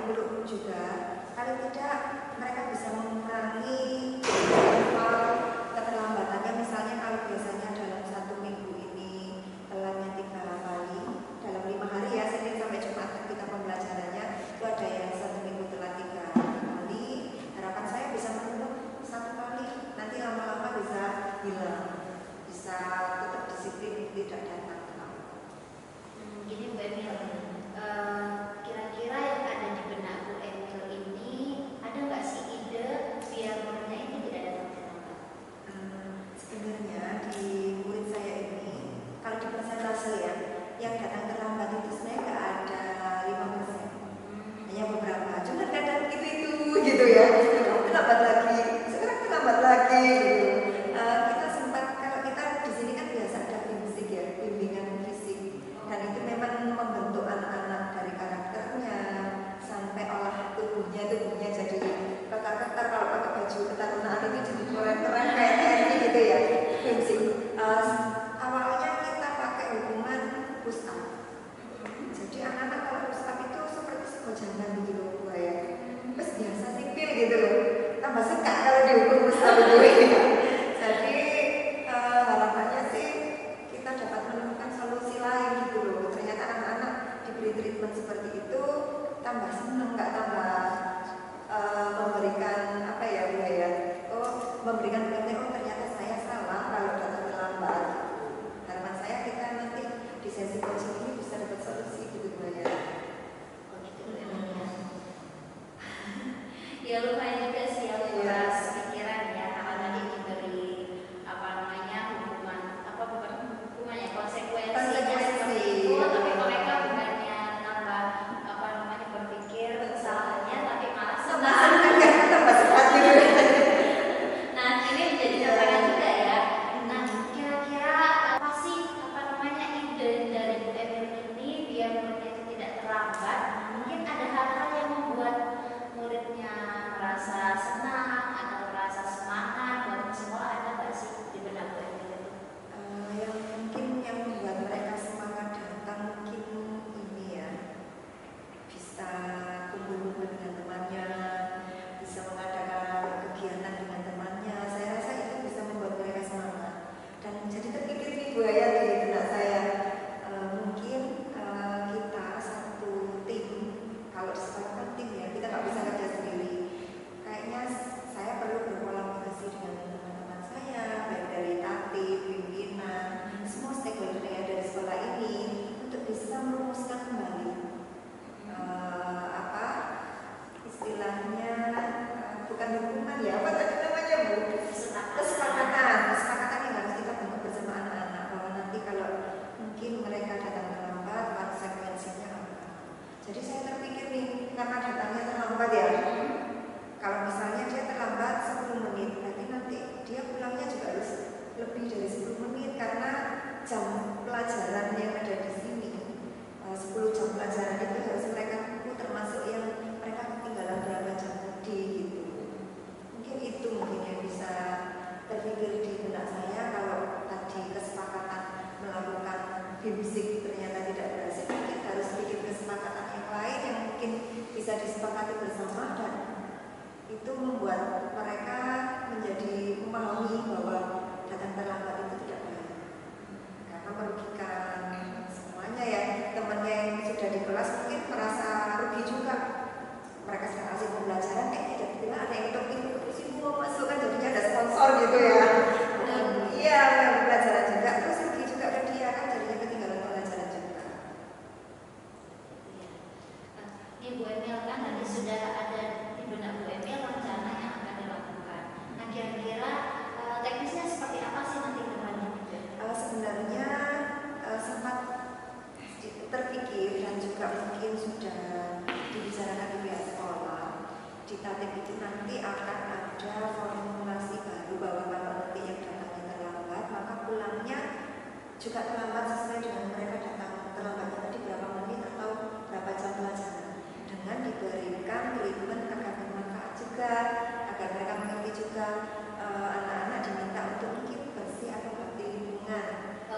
buruk juga. Paling tidak mereka bisa mengurangi keterlambatannya. Misalnya kalau biasanya dalam 1 minggu ini telatnya 3 kali, dalam 5 hari ya, Senin sampai Jumat kita pembelajarannya itu ada yang 1 minggu telat 3 kali. Harapan saya bisa menurun 1 kali, nanti lama-lama bisa hilang, bisa tetap disiplin, tidak datang. Gini Bu Emil, kira-kira yang ada di benak Bu Emil ini ada nggak sih ide biar muridnya ini tidak datang terlambat? Sebenarnya di murid saya ini, kalau di persentase ya, yang datang terlambat itu sebenarnya nggak ada 5%, hanya beberapa. Cuma kadang itu gitu ya, terlambat lagi, sekarang terlambat lagi gitu. Kita sempat, kalau kita di sini kan biasa ada fisik ya, bimbingan fisik, dan itu memang membentuk anak-anak dari karakternya sampai olah tubuhnya jadi ketar-ketar. Kalau pakai baju ketarunaan itu jadi keren-keren kayak TNI gitu ya, fisik. Awalnya kita pakai hukuman push up. Jadi anak-anak kalau push up itu seperti segojangan gitu loh Bu ya. Terus biasa sipil gitu loh. Tambah suka kalau dihukum push up itu. Jadi harapannya sih kita dapat menemukan solusi lain gitu loh. Ternyata anak-anak diberi treatment seperti itu tambah senang, nggak tambah memberikan apa ya Bu ya. Memberikan pengertian, ternyata saya salah kalau datang terlambat. Harapan saya kita nanti di sesi coaching ini bisa dapat solusi gitu Bu ya. Oh gitu Bu Emil ya. Ya lumayan juga sih ya kuras pikiran ya, kalau tadi diberi apa namanya hukuman, apa bukan hukuman ya, konsekuensinya seperti itu, tapi mereka bukannya nambah apa namanya berpikir kesalahannya, tapi malah senang. Nah ini menjadi pertanyaan juga ya. Nah kira-kira apa sih apa namanya ide dari Bu Emil ini biar muridnya itu tidak terlambat? Mungkin ada hal-hal yang membuat muridnya merasa senang atau merasa semangat buat sekolah, ada nggak sih di benak Bu Emil itu? Yang mungkin yang membuat mereka semangat datang mungkin ini ya, bisa kumpul-kumpul dengan temannya, bisa mengadakan kegiatan dengan temannya. Saya rasa itu bisa membuat mereka semangat. Dan jadi terpikir nih Bu ya di benak saya, mungkin kita satu tim, kalau di sekolah kan tim ya, kita nggak bisa kerja sendiri. Kayaknya saya perlu berkolaborasi dengan teman-teman saya, baik dari tatip, pimpinan, semua stakeholder yang ada di sekolah ini untuk bisa merumuskan kembali apa istilahnya, bukan hukuman ya, apa tadi namanya Bu? Kesepakatan yang harus kita bangun bersama anak-anak, bahwa nanti kalau mungkin mereka datang terlambat, konsekuensinya apa. Jadi saya terpikir nih, karena datangnya terlambat ya, kalau misalnya dia terlambat 10 menit, berarti nanti dia pulangnya juga harus lebih dari 10 menit, karena jam pelajaran yang ada di sini 10 jam pelajaran itu harus mereka tempuh, termasuk yang mereka ketinggalan berapa jam tadi gitu. Mungkin itu yang bisa terpikir di benak saya. Kalau tadi kesepakatan melakukan BIMSIK ternyata tidak berhasil, mungkin harus bikin kesepakatan yang lain yang mungkin bisa disepakati bersama, dan itu membuat mereka menjadi memahami bahwa datang terlambat itu tidak baik karena merugikan semuanya ya. Temannya yang sudah di kelas mungkin merasa rugi juga. Mereka sedang asik pembelajaran, tiba-tiba ada yang terus ibu mau masuk, kan jadinya ada sponsor gitu ya. Iya, pelajaran juga, terus rugi juga ke dia, kan jadinya ketinggalan pelajaran juga. Ini Bu Emil kan tadi sudah ada di benak Bu Emil rencana yang akan dilakukan. Nah kira-kira teknisnya seperti apa sih nanti ke depannya? Sebenarnya sempat terpikir dan juga mungkin sudah dibicarakan di pihak sekolah. Di tatip itu nanti akan ada formulasi baru bahwa kalau nanti yang datangnya terlambat, maka pulangnya juga terlambat sesuai dengan mereka datang terlambatnya tadi berapa menit atau berapa jam pelajaran, dengan diberikan treatment agar bermanfaat juga, agar mereka mengerti juga. Anak-anak diminta untuk mungkin bersih atau bakti lingkungan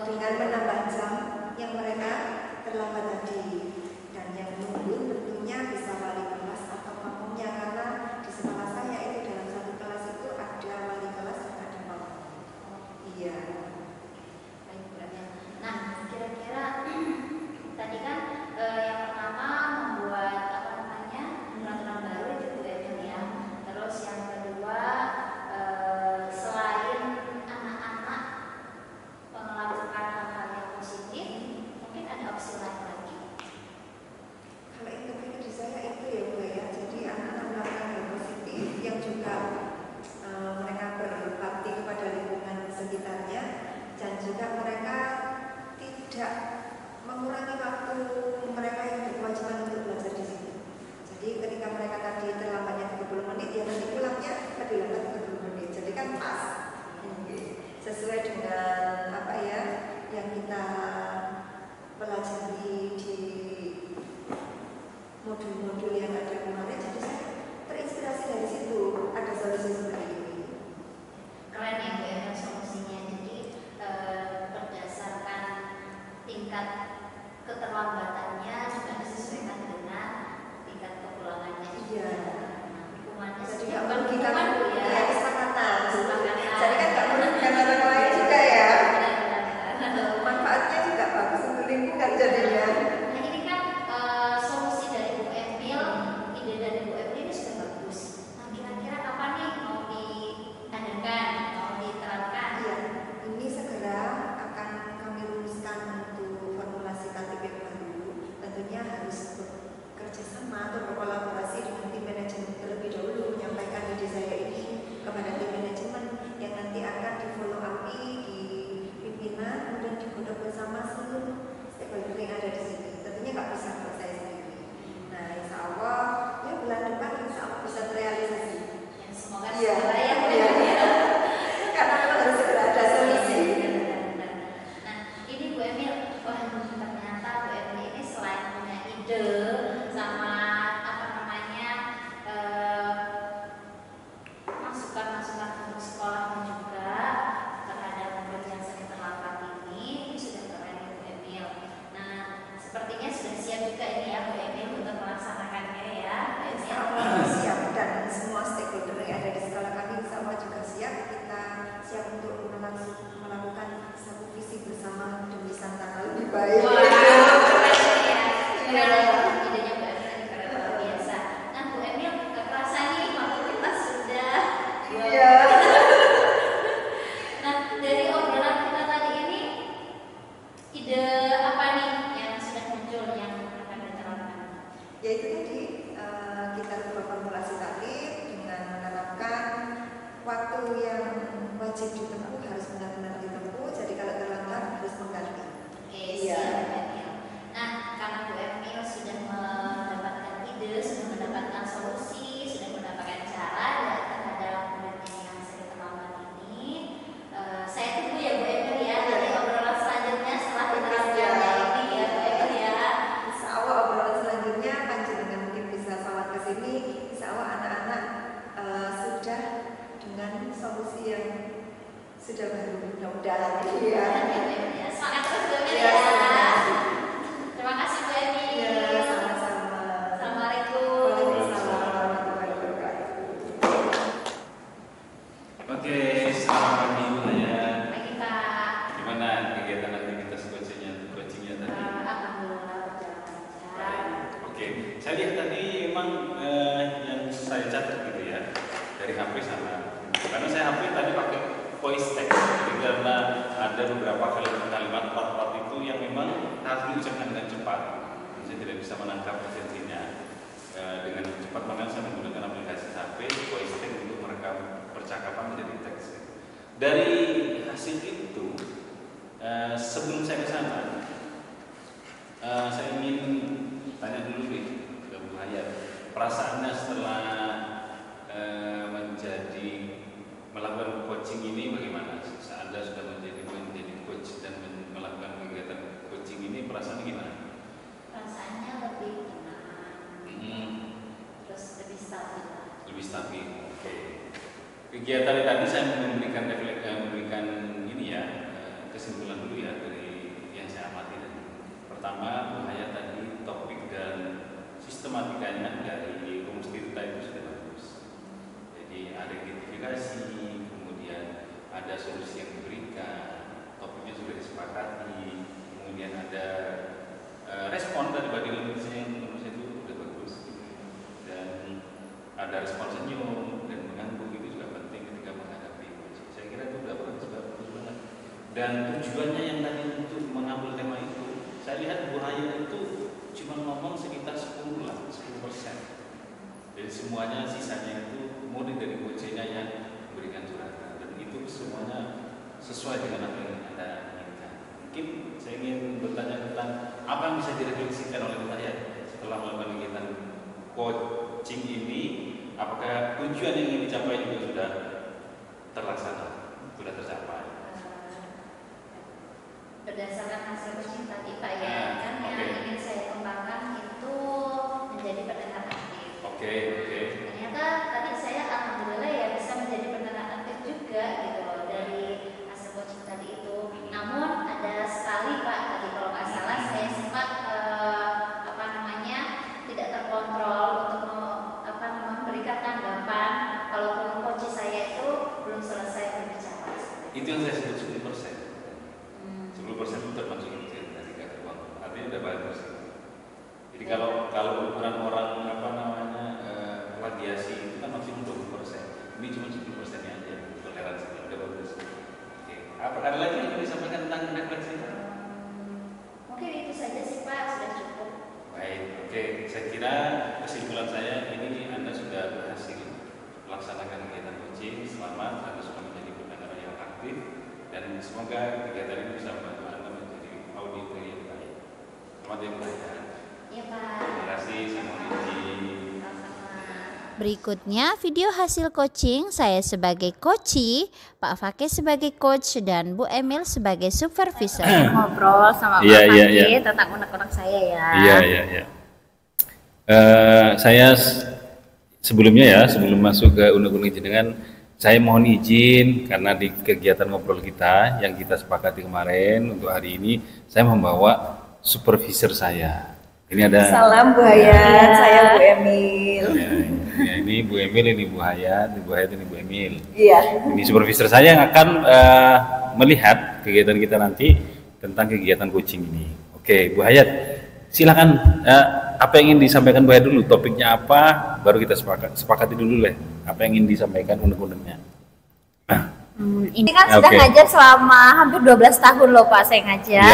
dengan menambah jam yang mereka terlambat tadi. ide sama apa namanya masukan-masukan untuk sekolahnya juga terhadap murid yang sering terlambat ini sudah keren Bu Emil. Nah, sepertinya sudah siap juga ini ya Bu Emil untuk melaksanakannya ya. Insya Allah siap, dan semua stakeholder yang ada di sekolah kami insya Allah juga siap. Kita siap untuk melakukan satu visi bersama demi Nusantara lebih baik. Wah, keren ya. Idenya Bu Emil ini keren luar biasa. Nah Bu Emil, gak kerasa nih waktu kita sudah Iya. Nah, dari obrolan kita tadi ini, ide apa nih yang sudah muncul yang akan diterapkan? Yaitu tadi kita ubah formulasi tadi dengan menerapkan waktu yang wajib ditempuh harus benar-benar ditempuh. Jadi kalau terlambat harus mengganti. Oke, Iya. siap Bu Emil. Nah, karena Bu Emil sudah mendapatkan ide, sudah mendapatkan solusi, sudah mendapatkan cara terhadap muridnya yang sering terlambat ini, saya tunggu ya Bu Emil ya nanti obrolan selanjutnya setelah diterapkannya ini ya Bu Emil ya. Insya Allah obrolan selanjutnya panjenengan mungkin bisa sawat ke sini. Insya Allah anak-anak sudah dengan solusi yang sudah baru, mudah-mudahan. Iya. Ya, semangat terus Bu Emil Iya, ya. Terima kasih Bu Emil. Iya, sama-sama. Assalamualaikum. Waalaikumsalam warahmatullahi wabarakatuh. Oke, selamat pagi Bu Haya. Pagi Pak. Gimana kegiatan aktivitas coachingnya tadi? Alhamdulillah berjalan lancar. Oke, saya lihat tadi memang yang saya catat gitu ya dari HP sama, karena saya HP tadi pakai voice text, jadi karena ada beberapa kalimat part-part itu yang memang harus diucapkan dengan cepat, saya tidak bisa menangkap esensinya dengan cepat, makanya saya menggunakan aplikasi HP voice text untuk merekam percakapan menjadi teks. Dari hasil itu, sebelum saya ke sana, saya ingin tanya dulu nih ke Bu Hayat, perasaannya setelah melakukan coaching ini bagaimana? Anda sudah menjadi coach dan melakukan kegiatan coaching ini, perasaannya gimana? Perasaannya lebih tenang, terus lebih stabil. Lebih stabil. Oke. Kegiatan tadi saya memberikan ini ya, kesimpulan dulu ya dari yang saya amati tadi. Pertama, Bu Hayat tadi topik dan sistematikanya dari rumus tirta itu sudah bagus. Jadi ada identifikasi, kemudian ada solusi yang diberikan, topiknya sudah disepakati, kemudian ada respon dari body language yang menurut saya itu sudah bagus, dan ada respon senyum dan mengangguk, itu juga penting ketika menghadapi coaching. Saya kira itu sudah bagus banget. Dan tujuannya yang tadi untuk mengambil tema itu, saya lihat Bu Hayat itu cuma ngomong sekitar 10%. Jadi semuanya sisanya itu murni dari coachingnya yang memberikan curhatan, dan itu semuanya sesuai dengan apa yang Anda inginkan. Mungkin saya ingin bertanya tentang apa yang bisa direfleksikan oleh Bu Hayat setelah melakukan kegiatan coaching ini. Apakah tujuan yang ingin dicapai juga sudah terlaksana, sudah tercapai? Berdasarkan hasil coaching tadi Pak ya, kan yang ingin saya kembangkan itu menjadi pendengar aktif. Oke. Ternyata tadi saya alhamdulillah ya bisa menjadi pendengar aktif juga gitu loh dari hasil coaching tadi itu. Namun ada sekali Pak tadi kalau nggak salah saya sempat tidak terkontrol untuk memberikan tanggapan kalau coach saya itu belum selesai berbicara. Itu yang saya sebut 10%. 10% itu termasuk itu dari kata uang. Artinya udah bagus. Jadi kalau ukuran orang radiasi itu kan maksimum 20%. Ini cuma 10% aja toleransinya, udah bagus. Oke. Apa ada lagi yang disampaikan tentang refleksi? Mungkin itu saja sih Pak, sudah cukup. Baik, oke. Saya kira kesimpulan saya ini Anda sudah berhasil melaksanakan kegiatan coaching. Selamat, Anda sudah menjadi pendengar yang aktif, dan semoga kegiatan ini bisa membantu Anda menjadi auditor yang baik. Selamat ya Bu Hayat. Iya Pak. Terima kasih, saya mohon izin. Berikutnya video hasil coaching saya sebagai coachee, Pak Fakih sebagai coach, dan Bu Emil sebagai supervisor. Ngobrol sama Pak Fakih tentang unek-unek saya ya. Iya. Saya sebelumnya ya, sebelum masuk ke undang-undang jenengan, saya mohon izin karena di kegiatan ngobrol kita yang kita sepakati kemarin untuk hari ini, saya membawa supervisor saya. Ini ada. Salam Bu Hayat, saya Bu Emil. Ya, ini Bu Emil, ini Bu Hayat, ini Bu Emil. Iya. Ini supervisor saya yang akan melihat kegiatan kita nanti tentang kegiatan coaching ini. Oke, Bu Hayat, silakan. Apa yang ingin disampaikan Bu Hayat dulu? Topiknya apa? Baru kita sepakati dulu lah. Apa yang ingin disampaikan undang-undangnya? Ini kan sudah ngajar selama hampir 12 tahun loh Pak, saya ngajar.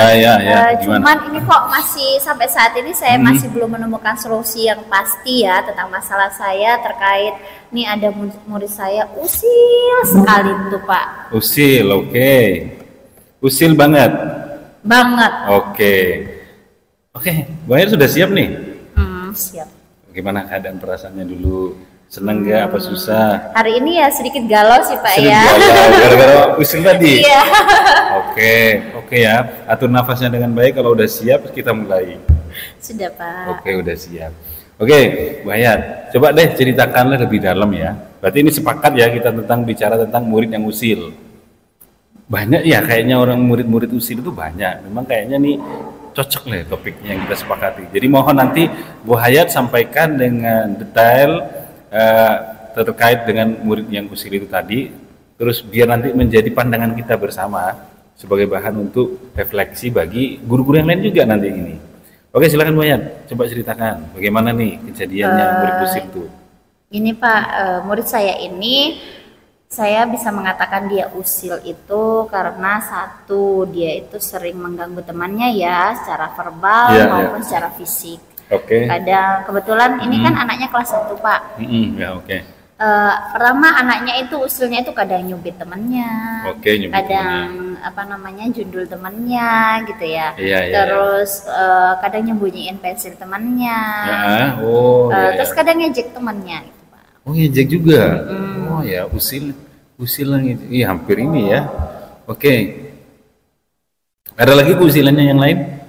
Cuman ini kok masih sampai saat ini saya masih belum menemukan solusi yang pasti ya tentang masalah saya terkait nih ada murid saya usil sekali tuh Pak. Usil, oke. Usil banget. Banget. Oke, Bu Hayat sudah siap nih? Siap. Bagaimana keadaan perasaannya dulu? Senang nggak apa susah? Hari ini ya sedikit galau sih Pak sedikit ya. Galau, gara-gara usil tadi? Iya. Oke ya. Atur nafasnya dengan baik, kalau udah siap kita mulai. Sudah Pak. Oke, udah siap. Oke, Bu Hayat, coba deh ceritakanlah lebih dalam ya. Berarti ini sepakat ya kita bicara tentang murid yang usil. Banyak ya kayaknya orang murid-murid usil itu banyak. Memang kayaknya nih cocok lah topiknya yang kita sepakati. Jadi mohon nanti Bu Hayat sampaikan dengan detail terkait dengan murid yang usil itu tadi, terus biar nanti menjadi pandangan kita bersama sebagai bahan untuk refleksi bagi guru-guru yang lain juga nanti ini. Oke, silakan Bu Hayat, coba ceritakan bagaimana nih kejadiannya murid usil itu. Ini Pak, murid saya ini saya bisa mengatakan dia usil itu karena satu, dia itu sering mengganggu temannya ya secara verbal maupun secara fisik. Kadang kebetulan ini kan anaknya kelas 1 Pak. Pertama anaknya itu usilnya itu kadang nyubit temannya, kadang jundul temannya gitu ya. Terus kadang nyembunyiin pensil temannya. Terus kadang ngejek temannya gitu Pak. Oh, ngejek juga. Oh ya, usil lagi. Iya, hampir ini ya. Oke. Ada lagi keusilannya yang lain?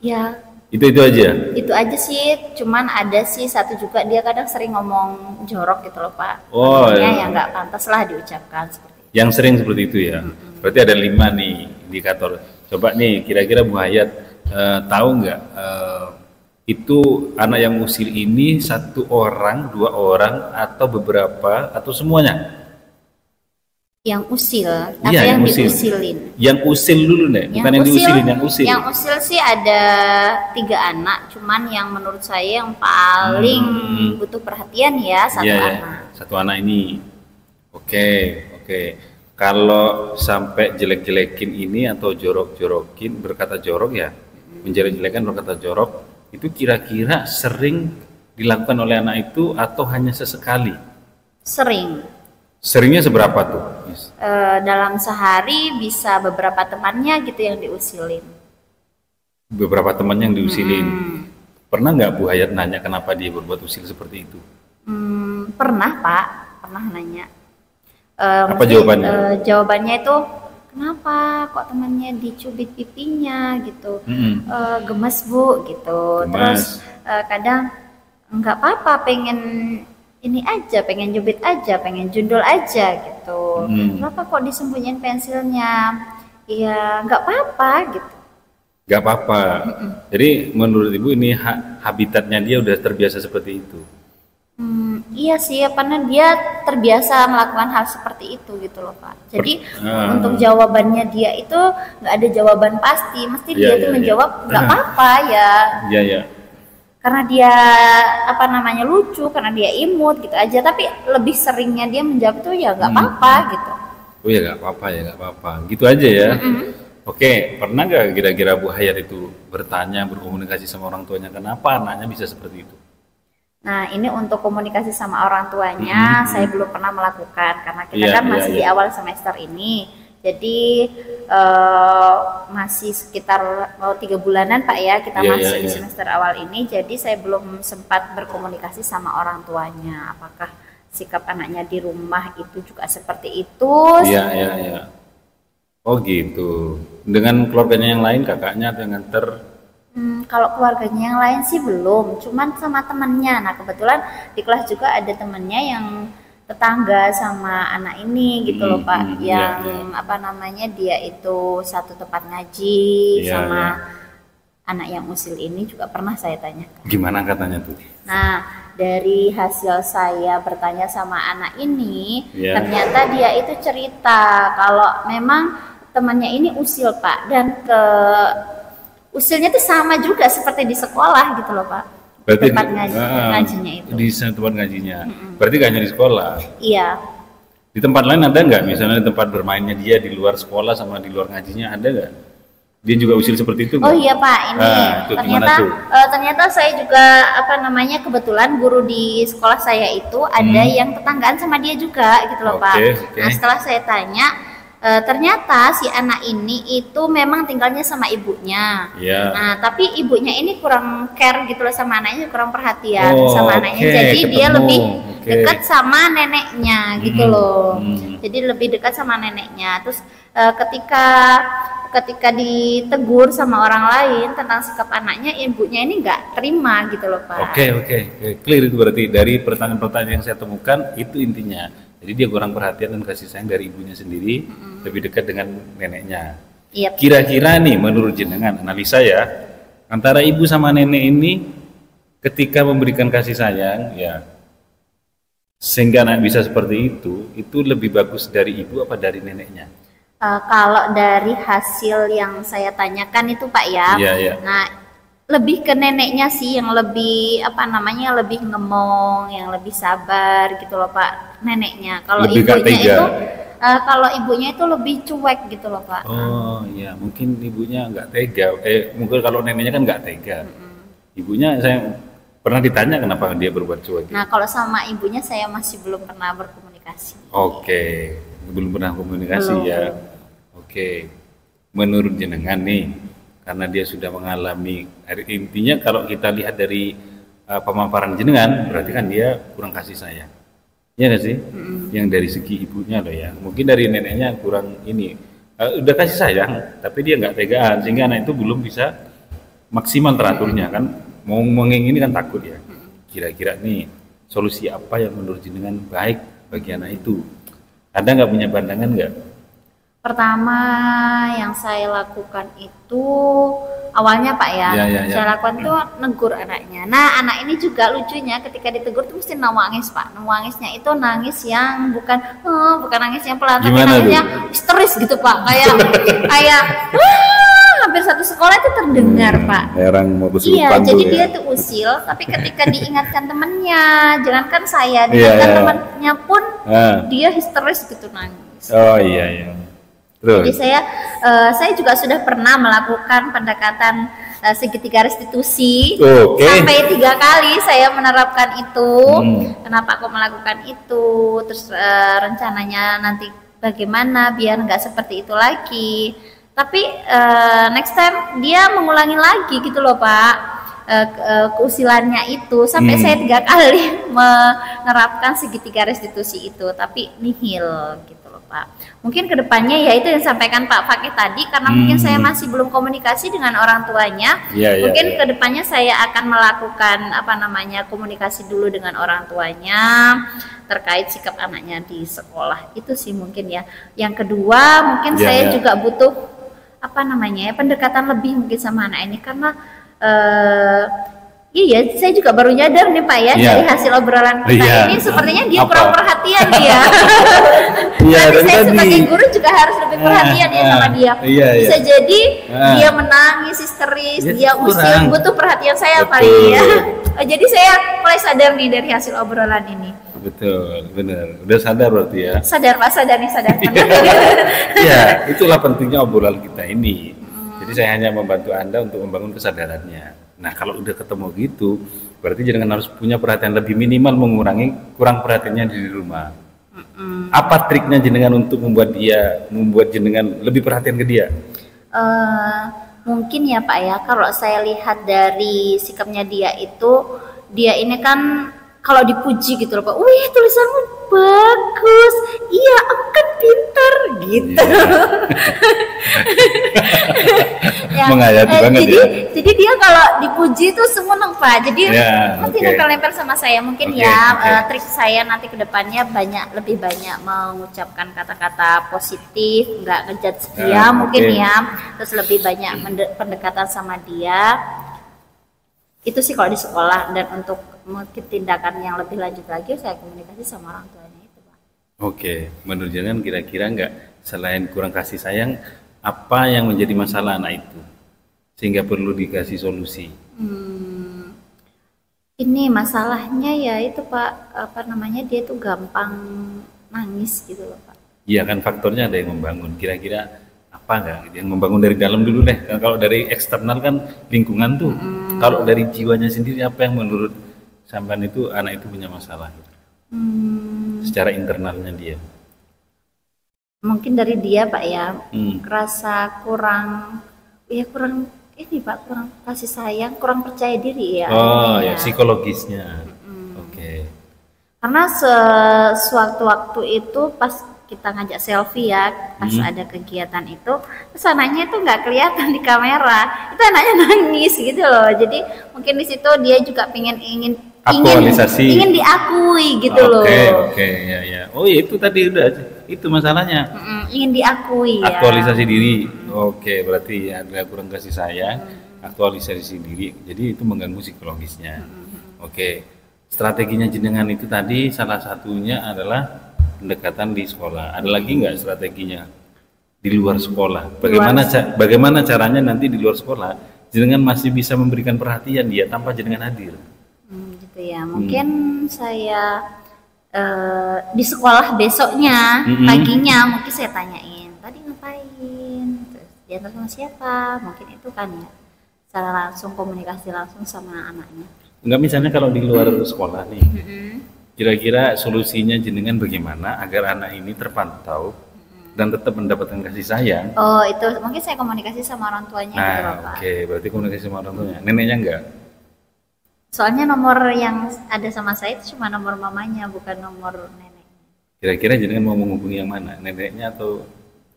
Ya. Itu aja? Itu aja sih, cuman ada sih satu juga dia kadang sering ngomong jorok gitu loh Pak. Yang nggak pantas lah diucapkan seperti itu. Yang sering seperti itu ya? Berarti ada 5 nih indikator. Coba nih kira-kira Bu Hayat tahu nggak itu anak yang usil ini 1 orang, 2 orang, atau beberapa, atau semuanya? Yang usil atau yang diusilin? Yang usil dulu nih, bukan yang diusilin, yang usil. Yang usil sih ada 3 anak, cuman yang menurut saya yang paling butuh perhatian ya anak. 1 anak ini. Oke. Kalau sampai jelek-jelekin ini atau jorok-jorokin, berkata jorok ya, menjelek-jelekan berkata jorok, itu kira-kira sering dilakukan oleh anak itu atau hanya sesekali? Sering. Seringnya seberapa tuh? Dalam sehari bisa beberapa temannya gitu yang diusilin. Beberapa temannya yang diusilin. Pernah nggak Bu Hayat nanya kenapa dia berbuat usil seperti itu? Pernah Pak, pernah nanya. Apa jawabannya? Jawabannya itu kenapa kok temannya dicubit pipinya gitu, gemes Bu gitu. Terus kadang nggak apa-apa, pengen ini aja, pengen jubit aja, pengen jundul aja gitu. Kenapa kok disembunyiin pensilnya? Ya nggak apa-apa gitu. Nggak apa-apa. Jadi menurut Ibu ini habitatnya dia udah terbiasa seperti itu. Iya sih, karena dia terbiasa melakukan hal seperti itu gitu loh Pak. Jadi untuk jawabannya dia itu nggak ada jawaban pasti, mesti dia tuh menjawab nggak apa-apa ya. Iya. Karena dia lucu, karena dia imut gitu aja. Tapi lebih seringnya dia menjawab itu ya nggak apa-apa gitu. Oh ya nggak apa-apa, gitu aja ya. Oke, pernah nggak kira-kira Bu Hayat itu bertanya, berkomunikasi sama orang tuanya kenapa anaknya bisa seperti itu? Nah ini untuk komunikasi sama orang tuanya saya belum pernah melakukan karena kita masih di awal semester ini. Jadi masih sekitar 3 bulanan Pak ya kita masuk di semester awal ini. Jadi saya belum sempat berkomunikasi sama orang tuanya. Apakah sikap anaknya di rumah itu juga seperti itu? Iya. Oh gitu. Dengan keluarganya yang lain, kakaknya atau yang nganter? Kalau keluarganya yang lain sih belum, cuman sama temennya. Nah kebetulan di kelas juga ada temennya yang tetangga sama anak ini gitu loh Pak, yang apa namanya, dia itu satu tempat ngaji sama anak yang usil ini juga pernah saya tanyakan. Gimana katanya tuh? Nah dari hasil saya bertanya sama anak ini, ternyata dia itu cerita kalau memang temannya ini usil Pak, dan usilnya itu sama juga seperti di sekolah gitu loh Pak. Berarti tempat ngajinya itu. Di tempat ngajinya. Berarti gak hanya di sekolah. Iya. Di tempat lain ada nggak? Misalnya di tempat bermainnya dia di luar sekolah sama di luar ngajinya ada nggak? Dia juga usil seperti itu? Oh iya Pak, ini ternyata saya juga apa namanya, kebetulan guru di sekolah saya itu ada yang tetanggaan sama dia juga gitu loh Pak. Nah setelah saya tanya, ternyata si anak ini itu memang tinggalnya sama ibunya. Nah tapi ibunya ini kurang care gitu loh sama anaknya, kurang perhatian sama anaknya. Jadi dia lebih dekat sama neneknya gitu loh. Jadi lebih dekat sama neneknya. Terus ketika ditegur sama orang lain tentang sikap anaknya, ibunya ini nggak terima gitu loh Pak. Oke, clear itu berarti dari pertanyaan-pertanyaan yang saya temukan itu intinya. Jadi dia kurang perhatian dan kasih sayang dari ibunya sendiri, lebih dekat dengan neneknya. Kira-kira nih menurut jenengan, analisa ya, antara ibu sama nenek ini ketika memberikan kasih sayang ya, sehingga anak bisa seperti itu lebih bagus dari ibu apa dari neneknya? Kalau dari hasil yang saya tanyakan itu Pak ya, nah lebih ke neneknya sih yang lebih apa namanya, lebih ngemong, yang lebih sabar gitu loh Pak, neneknya. Kalau ibunya itu lebih cuek gitu loh Pak. Oh iya, mungkin ibunya nggak tega. Mungkin kalau neneknya kan nggak tega. Ibunya saya pernah ditanya kenapa dia berbuat cuek. Nah kalau sama ibunya saya masih belum pernah berkomunikasi. Oke, belum pernah komunikasi ya. Oke, menurut jenengan nih, karena dia sudah mengalami, intinya kalau kita lihat dari pemaparan jenengan, berarti kan dia kurang kasih sayang, ya nggak sih? Yang dari segi ibunya loh ya, mungkin dari neneknya kurang ini, udah kasih sayang, tapi dia nggak tegaan, sehingga anak itu belum bisa maksimal teraturnya kan, mau mengingini kan takut ya. Kira-kira nih solusi apa yang menurut jenengan baik bagi anak itu? Ada nggak punya pandangan nggak? Pertama yang saya lakukan itu awalnya Pak ya, saya lakukan itu negur anaknya. Nah anak ini juga lucunya ketika ditegur tuh mesti nangis Pak. Nangisnya itu nangis yang bukan nangis yang pelan, tapi nangisnya histeris gitu Pak. Kayak hampir satu sekolah itu terdengar Pak. Iya, jadi dia tuh usil, tapi ketika diingatkan temennya, jangankan saya, diingatkan temennya pun dia histeris gitu nangis. Oh iya. Jadi saya juga sudah pernah melakukan pendekatan segitiga restitusi sampai 3 kali saya menerapkan itu. Kenapa aku melakukan itu? Terus rencananya nanti bagaimana biar nggak seperti itu lagi. Tapi next time dia mengulangi lagi gitu loh Pak, keusilannya itu sampai saya 3 kali menerapkan segitiga restitusi itu, tapi nihil gitu loh Pak. Mungkin kedepannya ya itu yang sampaikan Pak Fakih tadi, karena mungkin saya masih belum komunikasi dengan orang tuanya. Mungkin kedepannya saya akan melakukan komunikasi dulu dengan orang tuanya terkait sikap anaknya di sekolah. Itu sih mungkin ya. Yang kedua mungkin saya juga butuh pendekatan lebih mungkin sama anak ini, karena saya juga baru nyadar nih Pak ya, dari hasil obrolan kita ini sepertinya dia kurang perhatian dia. Tapi saya sebagai guru juga harus lebih perhatian ya sama dia. Bisa jadi dia menangis histeris, dia usil, butuh perhatian saya paling ya. Jadi saya mulai sadar nih dari hasil obrolan ini. Betul, benar. Udah sadar berarti ya? Sadar Pak, sadar. Ya, itulah pentingnya obrolan kita ini. Jadi saya hanya membantu Anda untuk membangun kesadarannya. Nah, kalau udah ketemu gitu, berarti jenengan harus punya perhatian lebih, minimal mengurangi kurang perhatiannya di rumah. Apa triknya jenengan untuk membuat jenengan lebih perhatian ke dia? Mungkin ya Pak ya, kalau saya lihat dari sikapnya dia ini kan kalau dipuji gitu loh Pak, wih tulisanmu bagus, iya aku kan pintar pinter gitu. Ya, Menghayati banget ya. Jadi dia kalau dipuji itu seneng Pak. Jadi pasti oke. nempel-nempel sama saya. Mungkin Oke, ya oke. trik saya nanti ke depannya lebih banyak mengucapkan kata-kata positif, nggak ngejudge dia mungkin oke. ya. Terus lebih banyak pendekatan sama dia. Itu sih kalau di sekolah. Dan untuk mungkin tindakan yang lebih lanjut lagi, saya komunikasi sama orang tuanya itu Pak. Oke, menurut jenengan kira-kira nggak selain kurang kasih sayang, apa yang menjadi masalah anak itu sehingga perlu dikasih solusi? Ini masalahnya ya itu Pak, apa namanya, dia tuh gampang nangis gitu loh Pak. Iya kan faktornya ada yang membangun. Kira-kira apa nggak yang membangun dari dalam dulu deh? Kalau dari eksternal kan lingkungan tuh. Kalau dari jiwanya sendiri apa yang menurut sampean itu anak itu punya masalah? Secara internalnya dia. Mungkin dari dia Pak ya, Hmm. rasa kurang ini Pak, kurang kasih sayang, kurang percaya diri ya. Oh ini ya, psikologisnya. Oke. Karena sewaktu-waktu itu pas kita ngajak selfie ya, pas ada kegiatan itu, terus anaknya itu nggak kelihatan di kamera, itu anaknya nangis gitu loh. Jadi mungkin di situ dia juga ingin Aktualisasi. diakui gitu loh. Oke, ya. Oh iya, itu tadi udah itu masalahnya. Ingin diakui ya. Aktualisasi diri. Oke, berarti ada kurang kasih sayang, aktualisasi diri. Jadi itu mengganggu psikologisnya. Oke. Strateginya jenengan itu tadi salah satunya adalah pendekatan di sekolah. Ada lagi nggak strateginya di luar sekolah? Bagaimana caranya nanti di luar sekolah jenengan masih bisa memberikan perhatian dia tanpa jenengan hadir? Gitu ya. Mungkin saya di sekolah besoknya, paginya mungkin saya tanyain, tadi ngapain? Terus diantar sama siapa? Mungkin itu kan ya. Secara langsung komunikasi langsung sama anaknya. Enggak, misalnya kalau di luar sekolah nih, kira-kira solusinya jenengan bagaimana agar anak ini terpantau dan tetap mendapatkan kasih sayang? Oh, itu mungkin saya komunikasi sama orang tuanya gitu loh, Pak. Oke, berarti komunikasi sama orang tuanya. Neneknya enggak? Soalnya nomor yang ada sama saya itu cuma nomor mamanya, bukan nomor neneknya. Kira-kira jenengan mau menghubungi yang mana? Neneknya atau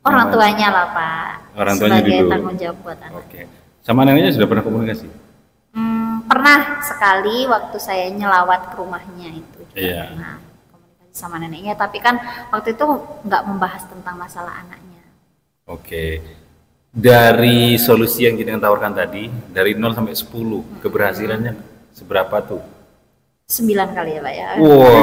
Orang mamanya? tuanya lah, Pak. Orang tuanya sebagai dulu. tanggung jawab buat anak. Oke. Sama neneknya sudah pernah komunikasi? Pernah sekali waktu saya nyelawat ke rumahnya itu juga Iya. pernah komunikasi sama neneknya, tapi kan waktu itu nggak membahas tentang masalah anaknya. Oke. Dari solusi yang jenengan tawarkan tadi, dari 0 sampai 10, keberhasilannya seberapa tuh? 9 kali ya Pak ya. Wah,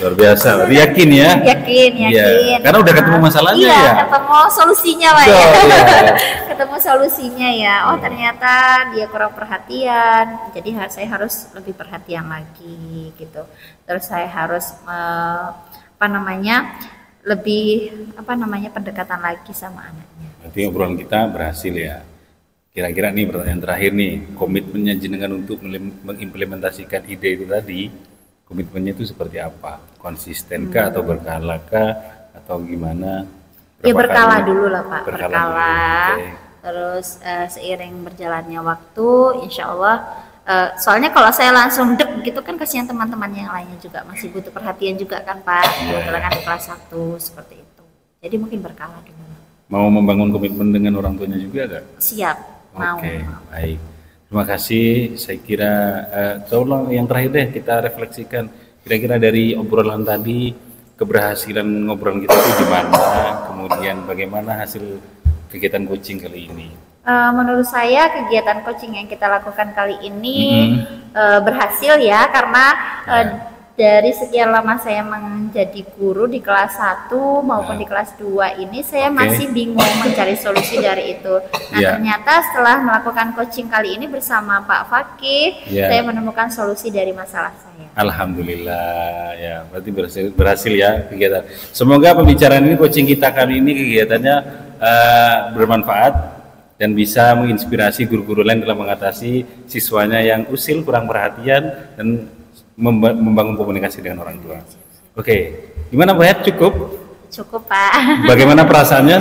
luar biasa. Berarti yakin ya? Yakin. Iya, karena udah ketemu masalahnya iya, ya? ketemu solusinya Pak Betul, ya. iya. Ketemu solusinya ya. Oh ternyata dia kurang perhatian, jadi saya harus lebih perhatian lagi gitu. Terus saya harus pendekatan lagi sama anaknya. Berarti obrolan kita berhasil ya. Kira-kira nih pertanyaan terakhir nih, komitmennya jenengan untuk mengimplementasikan ide itu tadi, komitmennya itu seperti apa? Konsistenkah atau berkalakah atau gimana? Ya Berapa berkala kali? dulu lah Pak, Berkala berkala. dulu, oke. Terus seiring berjalannya waktu, insya Allah. Soalnya kalau saya langsung dek gitu kan kasihan teman-teman yang lainnya juga masih butuh perhatian juga kan Pak. Kebetulan kan di kelas 1 seperti itu. Jadi mungkin berkala dulu. Mau membangun komitmen dengan orang tuanya juga nggak? Siap, mau. Oke, baik. Terima kasih. Saya kira tolong yang terakhir deh kita refleksikan. Kira-kira dari obrolan tadi, keberhasilan ngobrolan kita itu gimana? Kemudian bagaimana hasil kegiatan coaching kali ini? Menurut saya kegiatan coaching yang kita lakukan kali ini berhasil ya, karena dari sekian lama saya menjadi guru di kelas 1 maupun di kelas 2 ini saya masih bingung mencari solusi dari itu. Nah ternyata setelah melakukan coaching kali ini bersama Pak Fakih, saya menemukan solusi dari masalah saya. Alhamdulillah ya, berarti berhasil ya kegiatan. Semoga pembicaraan ini, coaching kita kali ini kegiatannya bermanfaat dan bisa menginspirasi guru-guru lain dalam mengatasi siswanya yang usil, kurang perhatian, dan membangun komunikasi dengan orang tua. Oke, gimana Bu Het? Cukup? Cukup Pak. Bagaimana perasaannya?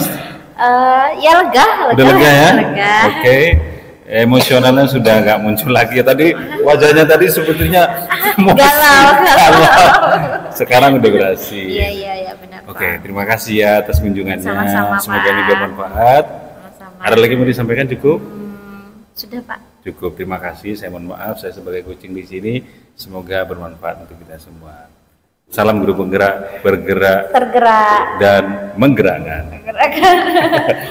Ya lega. Udah lega ya? Lega. Oke. Emosionalnya sudah nggak muncul lagi ya. Tadi wajahnya tadi sebetulnya galau. Sekarang udah berhasil. Iya benar. Oke, terima kasih ya atas kunjungannya. Sama-sama, Semoga Pak. ini bermanfaat. Sama-sama. Ada lagi mau disampaikan cukup? Sudah Pak. Cukup, terima kasih. Saya mohon maaf, saya sebagai kucing di sini. Semoga bermanfaat untuk kita semua. Salam guru penggerak, bergerak, Tergerak. dan menggerakkan.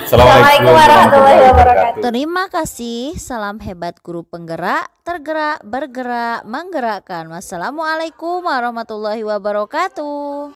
Assalamualaikum warahmatullahi wabarakatuh. Terima kasih. Salam hebat guru penggerak, tergerak, bergerak, menggerakkan. Wassalamualaikum warahmatullahi wabarakatuh.